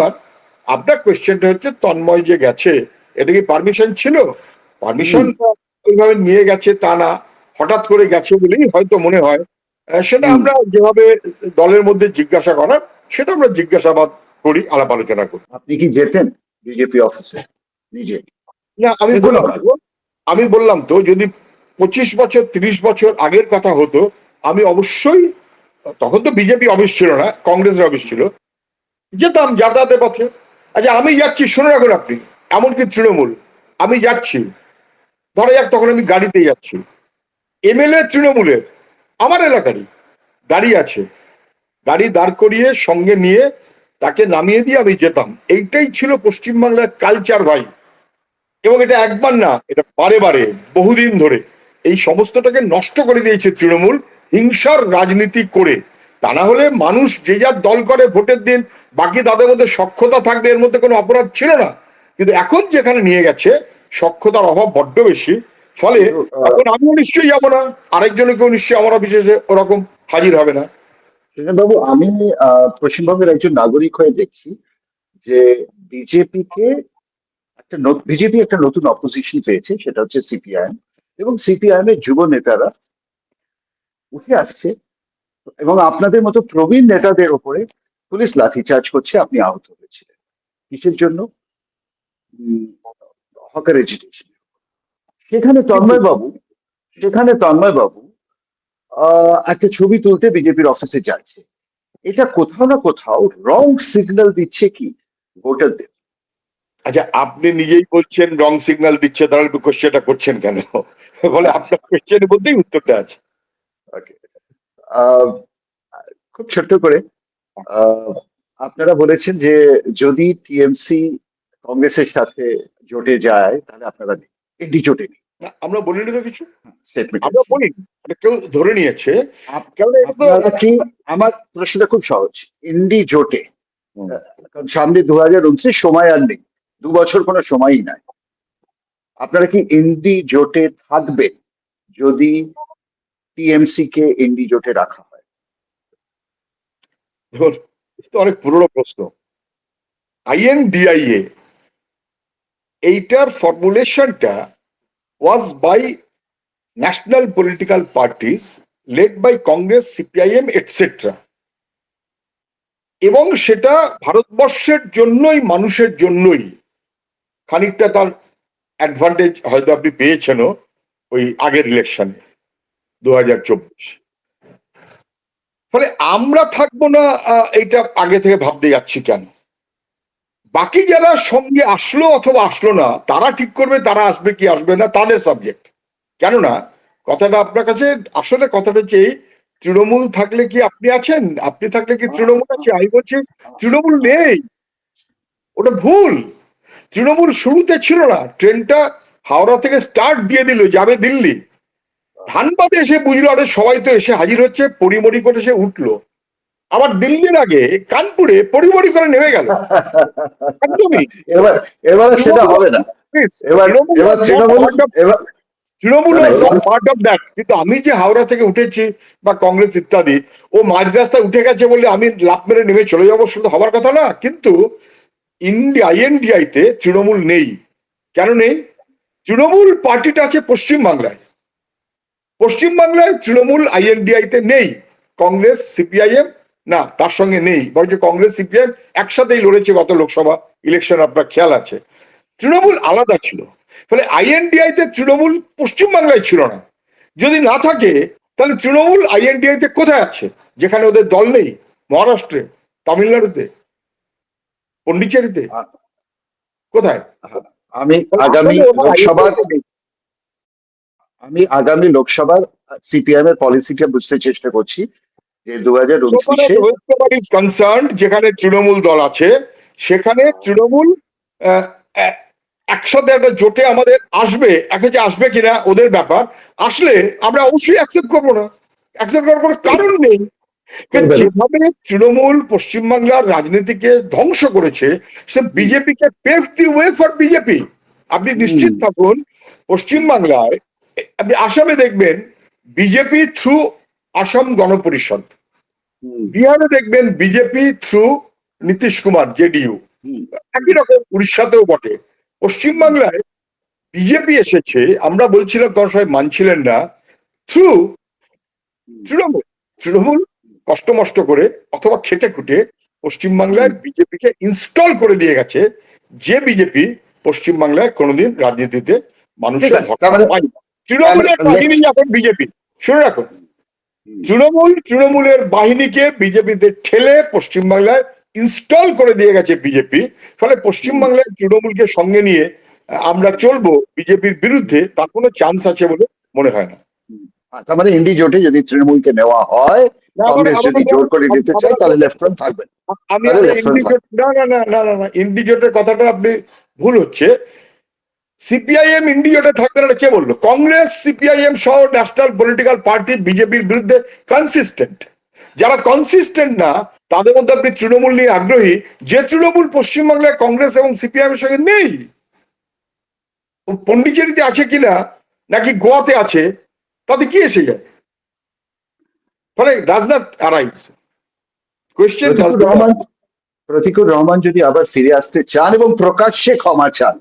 আপনার কোয়েশ্চেনটা হচ্ছে তন্ময় যে গেছে, এটা কি পারমিশন ছিল? পারমিশন ওইভাবে নিয়ে গেছে তা না, হঠাৎ করে গেছে বলেই হয়তো মনে হয়। সেটা আমরা যেভাবে দলের মধ্যে জিজ্ঞাসা করার, সেটা আমরা জিজ্ঞাসাবাদ করি, আলাপ আলোচনা করি। আপনি কি যেতেন বিজেপি অফিসে নিজে? না, আমি দেখুন বললাম তো, যদি 25 বছর 30 বছর আগের কথা হতো, আমি অবশ্যই, তখন তো বিজেপি অফিস ছিল না, কংগ্রেসের অফিস ছিল, যেতাম যাতায়াতের পথে। আচ্ছা আমি যাচ্ছি, শুনে রাখুন আপনি, এমনকি তৃণমূল, আমি যাচ্ছি, ধরা যাক তখন আমি গাড়িতে যাচ্ছি, এমএলএ তৃণমূলের আমার এলাকারই দাঁড়িয়ে আছে, গাড়ি দাঁড় করিয়ে সঙ্গে নিয়ে তাকে নামিয়ে দিয়ে আমি যেতাম। এইটাই ছিল পশ্চিমবাংলার কালচার ভাই। এবং এটা একবার না, এটা বারে বারে বহুদিন ধরে এই সমস্তটাকে নষ্ট করে দিয়েছে তৃণমূল, হিংসার রাজনীতি করে। তা না হলে মানুষ যে যার দল করে ভোটের দিন, বাকি তাদের মধ্যে সখ্যতা থাকবে, এর মধ্যে কোনো অপরাধ ছিল না। কিন্তু এখন যেখানে নিয়ে গেছে, সখ্যতার অভাব বড্ড বেশি, ফলে এখন আমিও নিশ্চয়ই যাবো না, আরেকজনে কেউ নিশ্চয়ই আমার অফিসে এসে ওরকম হাজির হবে না। বাবু, আমি পশ্চিমবঙ্গের একজন নাগরিক হয়ে দেখছি যে বিজেপিকে বিজেপি একটা নতুন অপোজিশন পেয়েছে, সেটা হচ্ছে সিপিআইএম। এবং সিপিআইএম এর যুব নেতারা উঠে আসছে এবং আপনাদের মতো প্রবীণ নেতাদের উপরে পুলিশ লাঠিচার্জ করছে। আপনি আহত হয়েছিলেন কিসের জন্য? Hawker agitation. সেখানে তন্ময় বাবু সেখানে তন্ময় বাবু একটা ছবি তুলতে বিজেপির অফিসে যাচ্ছে। এটা কোথাও না কোথাও রং সিগন্যাল দিচ্ছে কি ভোটারদের? আচ্ছা, আপনি নিজেই বলছেন রং সিগন্যাল দিচ্ছে, তাহলে একটু কোশ্চেনটা করছেন কেন? বলে আচ্ছা, আপনার কোশ্চেনের মধ্যেই উত্তরটা আছে। ওকে। আহ, খুব ছোট্ট করে, আহ, আপনারা বলেছেন যে যদি টিএমসি কংগ্রেসের সাথে জোটে যায় তাহলে আপনারা নেই, এনডি জোটে নেই। না, আমরা বলিনি তো কিছু, স্টেটমেন্ট। আমরা বলি কেউ ধরে নিয়েছে, কারণ এটা তো আপনারা কি, আমার প্রশ্নটা খুব সহজ, ইন্ডি জোটে, হুম। কারণ সামনে 2029, সময় আর নেই, 2 বছর কোনো সময়ই নাই, আপনারা কি ইন্ডি জোটে থাকবেন যদি টিএমসি কে ইন্ডি জোটে রাখা হয়? দেখুন, এটা তো অনেক পুরনো প্রশ্ন। আইএনডিআইএ এইটার ফর্মুলেশনটা was by national political parties led by Congress, CPIM etcetera, এবং সেটা ভারতবর্ষের জন্যই, মানুষের জন্যই। খানিকটা তার অ্যাডভান্টেজ হয়তো আপনি পেয়েছেনও ওই আগের ইলেকশনে 2024। ফলে আমরা থাকবো না, এইটা আগে থেকে ভাবতে যাচ্ছি কেন? বাকি যারা সঙ্গে আসলো অথবা আসলো না, তারা ঠিক করবে তারা আসবে কি আসবে না, তাদের সাবজেক্ট। কেননা কথাটা আপনার কাছে, আসলে কথাটা হচ্ছে এই, তৃণমূল থাকলে কি আপনি আছেন, আপনি থাকলে কি তৃণমূল আছে? আমি বলছি তৃণমূল নেই, ওটা ভুল। তৃণমূল শুরুতে ছিল না, ট্রেনটা হাওড়া থেকে স্টার্ট দিয়ে দিল, যাবে দিল্লি, ধানবাদে এসে বুঝলো আরে সবাই তো এসে হাজির হচ্ছে, পরিমরি করে সে উঠলো, আবার দিল্লির আগে কানপুরে পরিমরি করে নেমে গেল। একদমই এবার এবারে সেটা হবে না। এবার এবার তৃণমূল, এবার তৃণমূল না, না, এবার পার্ট অফ দ্যাট। কিন্তু আমি যে হাওড়া থেকে উঠেছি বা কংগ্রেস ইত্যাদি, ও মাঝ রাস্তায় উঠে গেছে বলে আমি লাফ মেরে নেমে চলে যাবো, শুধু হবার কথা না। কিন্তু আইএনডিআই তে তৃণমূল নেই। কেন নেই? তৃণমূল পার্টিটা আছে পশ্চিমবাংলায়, পশ্চিমবাংলায় তৃণমূল আইএনডিআই তে নেই। কংগ্রেস সিপিআইএম না, তার সঙ্গে নেই, বরঞ্চ কংগ্রেস সিপিআইএম একসাথেই লড়েছে গত লোকসভা ইলেকশন, আপনার খেয়াল আছে। তৃণমূল আলাদা ছিল। ফলে আইএনডিআই তে তৃণমূল পশ্চিমবাংলায় ছিল না। যদি না থাকে তাহলে তৃণমূল আইএনডিআই তে কোথায় আছে, যেখানে ওদের দল নেই? মহারাষ্ট্রে, তামিলনাড়ুতে, পন্ডিচেরিতে, কোথায়? আমি আগামী আসলে ওরা লোকসভার, INDIA তে নেই। আমি আগামী লোকসভার সিপিএম এর পলিসিটা বুঝতে চেষ্টা করছি, যে 2029-এ, ওয়েস্ট বেঙ্গল ইজ কনসার্ন, যেখানে তৃণমূল দল আছে সেখানে তৃণমূল আহ, আহ, একসাথে একটা জোটে আমাদের আসবে, একে আসবে কিনা ওদের ব্যাপার। আসলে আমরা অবশ্যই অ্যাকসেপ্ট করবো না, অ্যাকসেপ্ট করার কোনো কারণ নেই। করবে না। যেভাবে তৃণমূল পশ্চিমবাংলার রাজনীতিকে ধ্বংস করেছে, সে বিজেপিকে pave the way for BJP. আপনি নিশ্চিত থাকুন, পশ্চিমবাংলায়, আপনি আসামে দেখবেন বিজেপি থ্রু আসাম গণপরিষদ, হুম, বিহারে দেখবেন BJP through Nitish Kumar, JDU, হুম, একই রকম উড়িষ্যাতেও বটে। পশ্চিমবাংলায় বিজেপি এসেছে, আমরা বলছিলাম তখন সবাই মানছিলেন না, থ্রু হুম, তৃণমূল। তৃণমূল কষ্ট মষ্ট করে অথবা খেটে খুটে হুম। পশ্চিমবাংলায় বিজেপিকে ইনস্টল করে দিয়ে গেছে, যে বিজেপি পশ্চিমবাংলায় কোনোদিন রাজনীতিতে ঠিক মানুষের আছে, তার ভরসা মানে পায়নি। তৃণমূলের বাহিনী এখন বিজেপি, শুনে রাখুন, তৃণমূলের বাহিনীকে বিজেপিতে ঠেলে পশ্চিমবাংলায় ইনস্টল করে দিয়ে গেছে বিজেপি। ফলে পশ্চিমবাংলায় তৃণমূলকে সঙ্গে নিয়ে আমরা চলবো বিজেপির বিরুদ্ধে, তার কোনো চান্স আছে বলে মনে হয় না। তার মানে ইন্ডি জোটে যদি তৃণমূলকে নেওয়া হয়, না, কংগ্রেস যদি জোর করে নিতে চায়, তাহলে লেফট ফ্রন্ট থাকবে, আমি তাহলে আমি লেফট ফ্রন্ট থাকবে। ইন্ডিজোট, না না না না না না, ইন্ডিজোটের কথাটা আপনি ভুল হচ্ছে। সিপিআইএম ইন্ডিজোটে থাকবে না, কে বললো? কংগ্রেস সিপিআইএম সহ ন্যাশনাল পলিটিক্যাল পার্টি বিজেপির বিরুদ্ধে কনসিস্টেন্ট। যারা কনসিস্টেন্ট না, তাদের মধ্যে আপনি তৃণমূল নিয়ে আগ্রহী, যে তৃণমূল পশ্চিমবাংলায় কংগ্রেস এবং সিপিআইএম এর সঙ্গে নেই। পন্ডিচেরিতে আছে কিনা নাকি গোয়াতে আছে, তাতে কি এসে যায়? ফলে does not arise question. Pratikur Rahman যদি আবার ফিরে আসতে চান এবং প্রকাশ্যে ক্ষমা চান,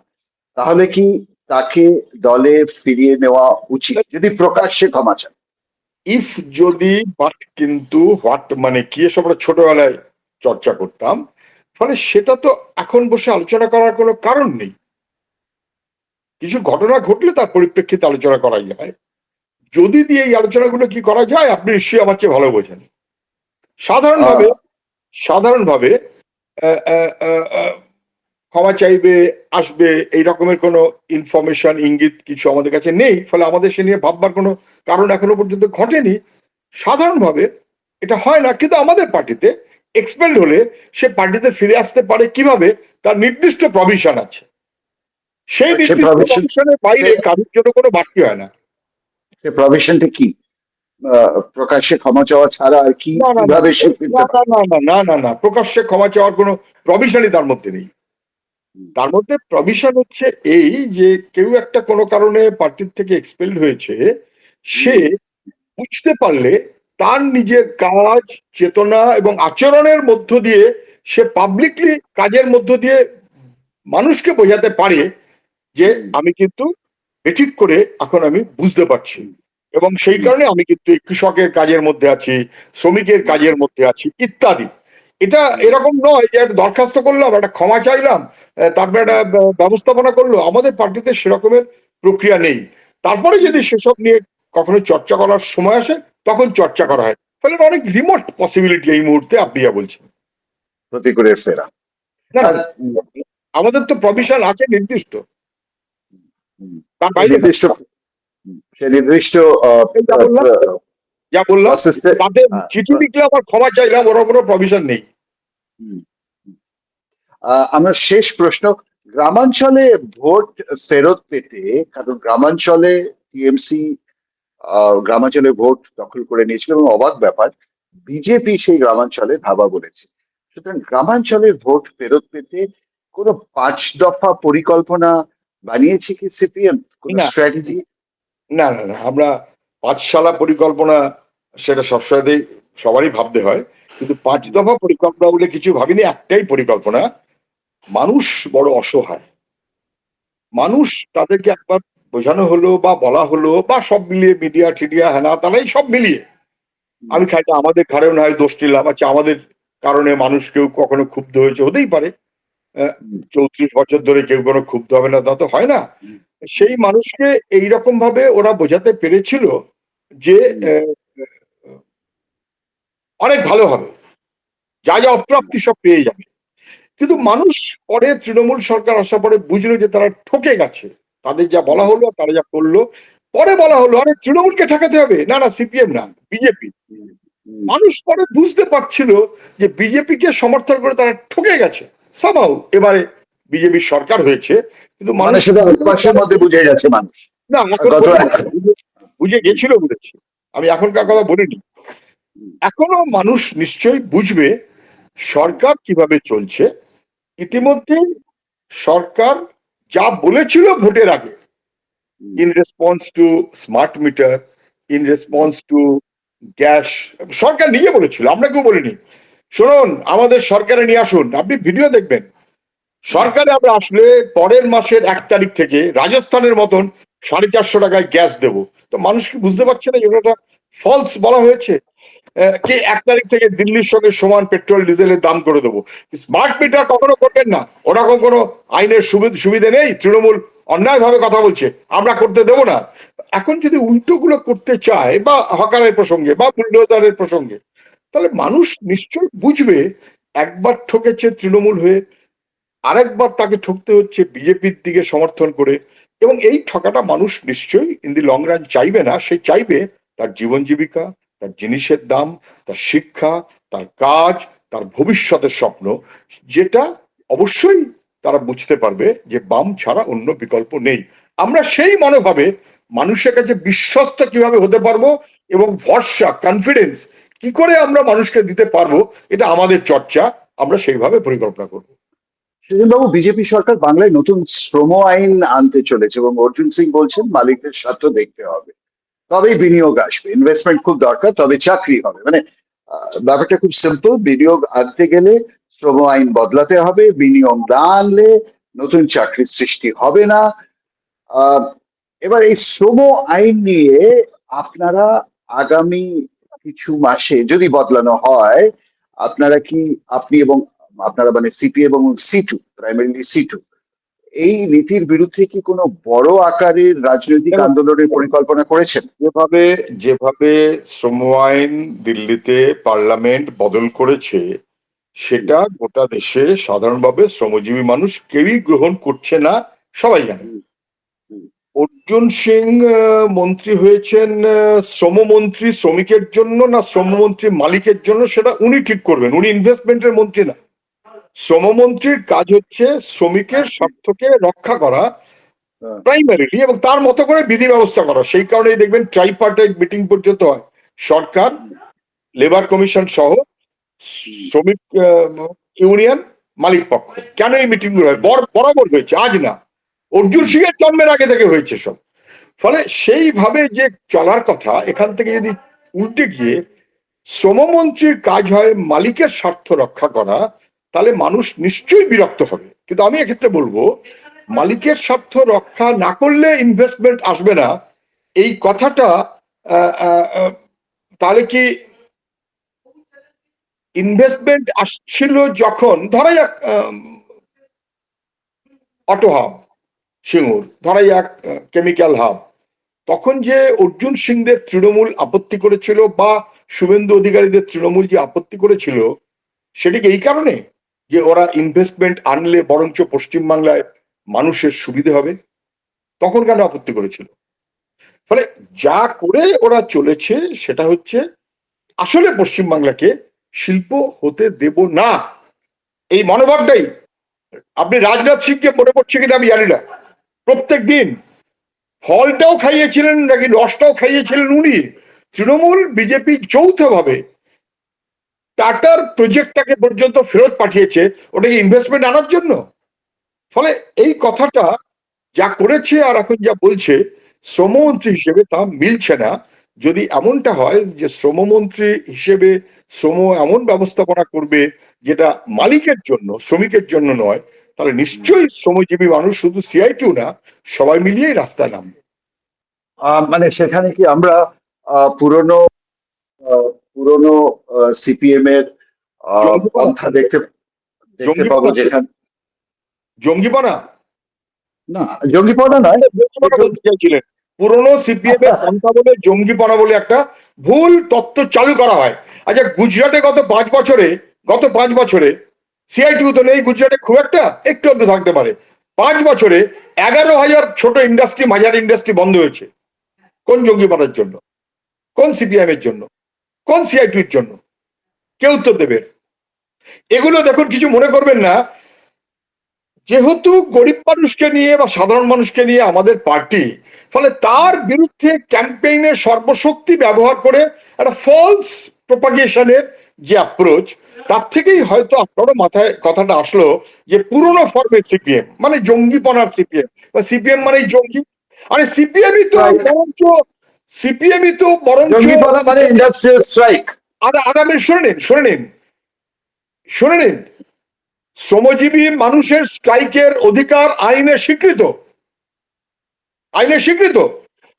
তাহলে কি তাকে দলে ফিরিয়ে নেওয়া উচিত, যদি প্রকাশ্যে ক্ষমা চান? ইফ, যদি, বাট, কিন্তু, হোয়াট মানে কি, এসব আমরা ছোটবেলায় চর্চা করতাম। ফলে সেটা তো এখন বসে আলোচনা করার কোনো কারণ নেই। কিছু ঘটনা ঘটলে তার পরিপ্রেক্ষিতে আলোচনা করা যায়। যদি দিয়ে এই আলোচনাগুলো কি করা যায়, আপনি নিশ্চয়ই আমার চেয়ে ভালো বোঝেন। সাধারণভাবে, সাধারণভাবে আহ, আহ, আহ, আহ, ক্ষমা চাইবে, আসবে, এই রকমের কোনো ইনফরমেশন, ইঙ্গিত কিছু আমাদের কাছে নেই। ফলে আমাদের সে নিয়ে ভাববার কোনো কারণ এখনো পর্যন্ত ঘটেনি। সাধারণভাবে এটা হয় না। কিন্তু আমাদের পার্টিতে এক্সপেল্ড হলে সে পার্টিতে ফিরে আসতে পারে কিভাবে, তার নির্দিষ্ট প্রভিশন আছে। সেই সে নির্দিষ্ট প্রভিশন, প্রভিশনের বাইরে কারোর জন্য কোনো বাড়তি হয় না। সে প্রভিশনটা কি? প্রকাশ্যে ক্ষমা চাওয়া ছাড়া আর কি, না না না কিভাবে সে ফিরতে না পারে? না না না না না প্রকাশ্যে ক্ষমা চাওয়ার কোনো প্রভিশনই তার মধ্যে নেই। তার মধ্যে প্রভিশন হচ্ছে এই যে কেউ একটা কোনো কারণে পার্টির থেকে এক্সপেলড হয়েছে, সে বুঝতে পারলে তার নিজের কাজ, চেতনা এবং আচরণের মধ্য দিয়ে সে পাবলিকলি কাজের মধ্য দিয়ে মানুষকে বোঝাতে পারে যে আমি কিন্তু ঠিক করে এখন আমি বুঝতে পারছি, এবং সেই কারণে আমি কিন্তু এই কৃষকের কাজের মধ্যে আছি, শ্রমিকের কাজের মধ্যে আছি ইত্যাদি। এটা এরকম নয় যে একটা দরখাস্ত করলাম, একটা ক্ষমা চাইলাম, তারপরে একটা ব্যবস্থাপনা করলো। আমাদের পার্টিতে সেরকমের প্রক্রিয়া নেই। তারপরে যদি সেসব নিয়ে কখনো চর্চা করার সময় আসে তখন চর্চা করা হয়। ফলে অনেক রিমোট পসিবিলিটি এই মুহূর্তে আপনি যা বলছেন। প্রতি করে ফেরা। না না, আর আমাদের তো প্রভিশন আছে নির্দিষ্ট, তার সে বাইরে না। নির্দিষ্ট, সে নির্দিষ্ট এই যা বললাম প্রসেসে। তাতে চিঠি লিখলে আবার ক্ষমা চাইলাম, ওরা কোনো প্রভিশন নেই। আমার শেষ প্রশ্ন, গ্রামাঞ্চলে ভোট ফেরত পেতে, কারণ গ্রামাঞ্চলে টিএমসি গ্রামাঞ্চলে ভোট দখল করে নিয়েছিল এবং অবাক ব্যাপার, বিজেপি সেই গ্রামাঞ্চলে ধাবা বলেছে। সুতরাং গ্রামাঞ্চলের ভোট ফেরত পেতে কোনো 5 দফা পরিকল্পনা বানিয়েছে কি সিপিএম, কোনো না স্ট্র্যাটেজি? না না না, আমরা পাঁচশালা পরিকল্পনা সেটা সবসময় সবারই ভাবতে হয়, কিন্তু 5 দফা পরিকল্পনা বলে কিছু ভাবিনি। একটাই পরিকল্পনা, মানুষ বড় অসহায়, মানুষ তাদেরকে একবার বোঝানো হলো বা বলা হলো বা সব মিলিয়ে মিডিয়া টিডিয়া হ্যানা তারাই সব মিলিয়ে আমি খাইটা আমাদের ঘাড়েও না হয় দোষ দিলাম, আচ্ছা আমাদের কারণে মানুষ কেউ কখনো ক্ষুব্ধ হয়েছে, হতেই পারে। 34 বছর ধরে কেউ কোনো ক্ষুব্ধ হবে না তা তো হয় না। সেই মানুষকে এইরকম ভাবে ওরা বোঝাতে পেরেছিল যে অনেক ভালো হবে, যা যা অপ্রাপ্তি সব পেয়ে যাবে। কিন্তু মানুষ পরে তৃণমূল সরকার আসার পরে বুঝলো যে তারা ঠকে গেছে, তাদের যা বলা হলো তারা যা করলো। পরে বলা হলো আরে তৃণমূলকে ঠেকাতে হবে, না না সিপিএম না বিজেপি। মানুষ পরে বুঝতে পারছিল যে বিজেপিকে সমর্থন করে তারা ঠকে গেছে। সামাও এবারে বিজেপির সরকার হয়েছে, কিন্তু মানে মানুষ সেটা উৎপাসের মধ্যে বুঝে গেছে মানুষ না এখন গত বুঝে গেছিল, বুঝেছি। আমি এখনকার কথা বলিনি। এখনো মানুষ নিশ্চয়ই বুঝবে সরকার কিভাবে চলছে। ইতিমধ্যে সরকার যা বলেছিল ভোটের আগে, in response to smart meter, in response to gas, সরকার নিজে বলেছিল, আমরা কেউ বলিনি। শুনুন আমাদের সরকারে নিয়ে আসুন, আপনি ভিডিও দেখবেন। সরকারে আমরা আসলে পরের মাসের 1 তারিখ থেকে রাজস্থানের মতন 450 টাকায় গ্যাস দেব। তো মানুষ কি বুঝতে পারছে না যেটা ফলস বলা হয়েছে? কে 1 তারিখ থেকে দিল্লির সঙ্গে সমান পেট্রোল ডিজেলের দাম করে দেবো। স্মার্ট মিটার কখনো করবেন না, ওরকম কোনো আইনের সুবিধে নেই। তৃণমূল অন্যায় ভাবে কথা বলছে, আমরা করতে দেব না। এখন যদি উল্টোগুলো করতে চায় বা হকারের প্রসঙ্গে বা বুলডোজারের প্রসঙ্গে, তাহলে মানুষ নিশ্চয়ই বুঝবে একবার ঠকেছে তৃণমূল হয়ে, আরেকবার তাকে ঠকতে হচ্ছে বিজেপির দিকে সমর্থন করে। এবং এই ঠকাটা মানুষ নিশ্চয়ই ইন দি লং রান চাইবে না। সে চাইবে তার জীবন জীবিকা, তার জিনিসের দাম, তার শিক্ষা, তার কাজ, তার ভবিষ্যতের স্বপ্ন, যেটা অবশ্যই তারা বুঝতে পারবে যে বাম ছাড়া অন্য বিকল্প নেই। আমরা সেই মনোভাবে মানুষের কাছে বিশ্বস্ত কিভাবে হতে পারবো এবং ভরসা কনফিডেন্স কি করে আমরা মানুষকে দিতে পারবো, এটা আমাদের চর্চা। আমরা সেইভাবে পরিকল্পনা করবো। বাবু, বিজেপি সরকার বাংলায় নতুন শ্রম আইন আনতে চলেছে এবং অর্জুন সিং বলছেন মালিকদের স্বার্থ দেখতে হবে, তবেই বিনিয়োগ আসবে, ইনভেস্টমেন্ট খুব দরকার, তবে চাকরি হবে। মানে ব্যাপারটা খুব সিম্পল, বিনিয়োগ আনতে গেলে শ্রম আইন বদলাতে হবে, বিনিয়োগ না আনলে নতুন চাকরির সৃষ্টি হবে না। আহ এবার এই শ্রম আইন নিয়ে আপনারা আগামী কিছু মাসে যদি বদলানো হয়, আপনারা কি, আপনি এবং আপনারা মানে সিপি এবং সিটু, প্রাইমারিলি সিটু, এই নীতির বিরুদ্ধে কি কোনো বড় আকারের রাজনৈতিক আন্দোলনের পরিকল্পনা করেছেন? যেভাবে যেভাবে শ্রম আইন দিল্লিতে পার্লামেন্ট বদল করেছে, সেটা গোটা দেশে সাধারণভাবে শ্রমজীবী মানুষ কেউই গ্রহণ করছে না, সবাই জানে। অর্জুন সিং মন্ত্রী হয়েছেন শ্রমমন্ত্রী শ্রমিকের জন্য না শ্রমমন্ত্রী মালিকের জন্য, সেটা উনি ঠিক করবেন। উনি ইনভেস্টমেন্টের মন্ত্রী না। শ্রমমন্ত্রীর কাজ হচ্ছে শ্রমিকের স্বার্থকে রক্ষা করা, হ্যাঁ, প্রাইমারিলি, এবং তার মতো করে বিধি ব্যবস্থা করা। সেই কারণেই দেখবেন ট্রাইপার্টাইট মিটিং পর্যন্ত হয়, সরকার, হুম, লেবার কমিশন সহ, হুম, শ্রমিক ইউনিয়ন, মালিক পক্ষ। কেন এই মিটিং গুলো হয়? বরাবর হয়েছে, আজ না, অর্জুন হুম, সিংয়ের জন্মের আগে থেকে হয়েছে সব। ফলে সেইভাবে যে চলার কথা, এখান থেকে যদি উল্টে গিয়ে শ্রমমন্ত্রীর কাজ হয় মালিকের স্বার্থ রক্ষা করা, তাহলে মানুষ নিশ্চয়ই বিরক্ত হবে। কিন্তু আমি এক্ষেত্রে বলবো, মালিকের স্বার্থ রক্ষা না করলে ইনভেস্টমেন্ট আসবে না, এই কথাটা আহ, আহ, আহ, তাহলে কি ইনভেস্টমেন্ট আসছিল যখন, ধরা যাক অটো হাব সিঙ্গুর, ধরা যাক কেমিক্যাল হাব, তখন যে অর্জুন সিংদের তৃণমূল আপত্তি করেছিল, বা শুভেন্দু অধিকারীদের তৃণমূল যে আপত্তি করেছিল, সেটি কি এই কারণে যে ওরা ইনভেস্টমেন্ট আনলে বরঞ্চ পশ্চিমবাংলায় মানুষের সুবিধে হবে? তখন কেন আপত্তি করেছিল? ফলে যা করে ওরা চলেছে সেটা হচ্ছে আসলে পশ্চিমবাংলাকে শিল্প হতে দেব না, এই মনোভাবটাই। আপনি রাজনাথ সিংকে মনে পড়ছে কিনা আমি জানি না, প্রত্যেক দিন ফলটাও খাইয়েছিলেন নাকি রসটাও খাইয়েছিলেন উনি। তৃণমূল বিজেপি যৌথভাবে টাটার প্রজেক্টটাকে পর্যন্ত ফেরত পাঠিয়েছে, ওটাকে ইনভেস্টমেন্ট আনার জন্য। ফলে এই কথাটা যা করেছে আর এখন যা বলছে শ্রমমন্ত্রী হিসেবে, তা মিলছে না। যদি এমনটা হয় যে শ্রমমন্ত্রী হিসেবে শ্রম এমন ব্যবস্থাপনা করবে যেটা মালিকের জন্য, শ্রমিকের জন্য নয়, তাহলে হুম। নিশ্চয়ই শ্রমজীবী মানুষ, শুধু সিআইটিউ না, সবাই মিলিয়েই রাস্তায় নামবে। মানে সেখানে কি আমরা পুরনো পুরনো সিপিএম এর জঙ্গিপনা, পন্থা দেখতে দেখতে পাবো, জঙ্গিপনা, যেখানে জঙ্গিপনা, না জঙ্গিপনা নয়, জঙ্গিপনা কিন্তু বলতে চাইছিলেন। পুরনো সিপিএম এর পন্থা বলে জঙ্গিপনা বলে একটা ভুল তত্ত্ব চালু করা হয়। আচ্ছা, গুজরাটে গত 5 বছরে সিআইটিউ তো নেই গুজরাটে, খুব একটা, একটু একটু থাকতে পারে। 5 বছরে 11,000 ছোট ইন্ডাস্ট্রি, মাঝারি ইন্ডাস্ট্রি বন্ধ হয়েছে। কোন জঙ্গিপনার জন্য? কোন সিপিএম এর জন্য? কোন সিআইটিউর জন্য? কে উত্তর দেবে? এগুলো দেখুন, কিছু মনে করবেন না, যেহেতু গরিব মানুষকে নিয়ে বা সাধারণ মানুষকে নিয়ে আমাদের পার্টি, ফলে তার বিরুদ্ধে ক্যাম্পেইনের সর্বশক্তি ব্যবহার করে একটা ফলস প্রপাগেশনের যে অ্যাপ্রোচ, তার থেকেই হয়তো আপনারও মাথায় কথাটা আসলো যে পুরনো ফর্মের সিপিএম মানে জঙ্গিপনার সিপিএম, বা সিপিএম মানেই জঙ্গি। আরে সিপিএমই তো স্ট্রাইক, বরঞ্চ, সিপিএমই তো বরঞ্চ জঙ্গিপনা মানে ইন্ডাস্ট্রিয়াল স্ট্রাইক। আধা মিনিট শুনে নিন, শ্রমজীবী মানুষের স্ট্রাইকের অধিকার আইনে স্বীকৃত।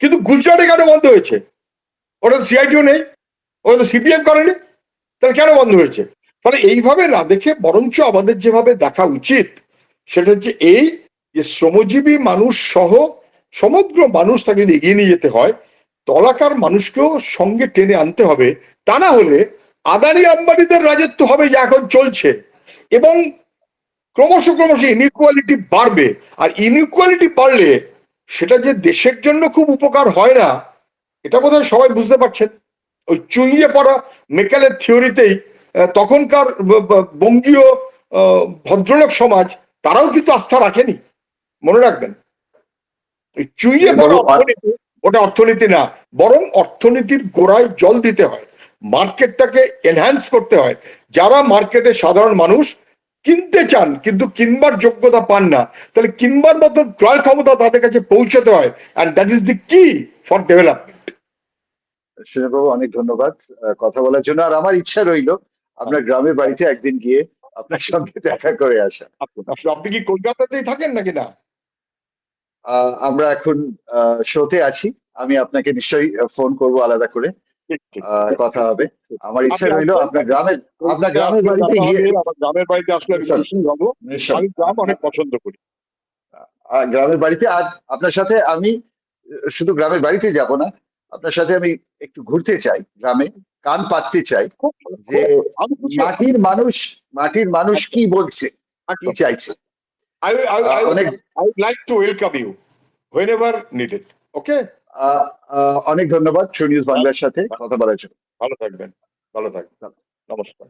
কিন্তু গুজরাটে কেন বন্ধ হয়েছে? ওটা তো সিআইটিও নেই, ওটা তো সিপিএম করেনি, তাহলে কেন বন্ধ হয়েছে? ফলে এইভাবে না দেখে বরঞ্চ আমাদের যেভাবে দেখা উচিত সেটা হচ্ছে এই, যে শ্রমজীবী মানুষ সহ সমগ্র মানুষ, তাকে যদি এগিয়ে নিয়ে যেতে হয়, তলাকার মানুষকেও সঙ্গে টেনে আনতে হবে। তা না হলে আদানি আম্বানিদের রাজত্ব হবে যা এখন চলছে, এবং ক্রমশ ইনইকুয়ালিটি বাড়বে। আর ইনইকুয়ালিটি বাড়লে সেটা যে দেশের জন্য খুব উপকার হয় না, এটা বোধহয় সবাই বুঝতে পারছেন। ওই চুইয়ে পড়া মেকালের থিওরিতেই তখনকার বঙ্গীয় ভদ্রলোক সমাজ, তারাও কিন্তু আস্থা রাখেনি, মনে রাখবেন। ওই চুইয়ে পড়া বাবু, অর্থনীতি, ওটা অর্থনীতি না, বরং অর্থনীতির গোড়ায় জল দিতে হয়, মার্কেটটাকে এনহ্যান্স করতে হয়। যারা মার্কেটে সাধারণ মানুষ কিনতে চান কিন্তু কিনবার যোগ্যতা পান না, তাহলে কিনবার মতন ক্রয় ক্ষমতা তাদের কাছে পৌঁছাতে হয়, অ্যান্ড দ্যাট ইজ দি কি ফর ডেভেলপমেন্ট। বাবু, অনেক ধন্যবাদ কথা বলার জন্য। আর আমার ইচ্ছা রইলো আপনার গ্রামের বাড়িতে একদিন গিয়ে আপনার সঙ্গে দেখা করে আসা। আসলে আপনি কি কলকাতাতেই থাকেন নাকি না? আমরা এখন শোতে আছি। আমি আপনাকে নিশ্চয়ই ফোন করব আলাদা করে, ঠিক ঠিক কথা হবে। আমার ইচ্ছা আপনি রইলো আসবেন, আপনার কলকাতায় গ্রামের আসলে বাড়িতে দেখা গিয়ে। হবে, আমার গ্রামের বাড়িতে আসলে আমি নিশ্চয়, খুশি হব। নিশ্চয়। আমি গ্রাম অনেক পছন্দ করি। গ্রামের বাড়িতে আজ আপনার সাথে আমি শুধু গ্রামের বাড়িতে যাব না, আপনার সাথে আমি একটু ঘুরতে চাই গ্রামে, কান পাততে চাই খুব ভালো, যে খুব ভালো। আমি খুশি হব। মাটির মানুষ কি একদম, বলছে, কি একদম। চাইছে। I will, I, will- I, অনেক will- I would like to welcome you whenever needed. Okay? অনেক ধন্যবাদ ট্রু নিউজ বাংলার সাথে কথা বলার জন্য। ভালো থাকবেন, ভালো থাকবেন। নমস্কার।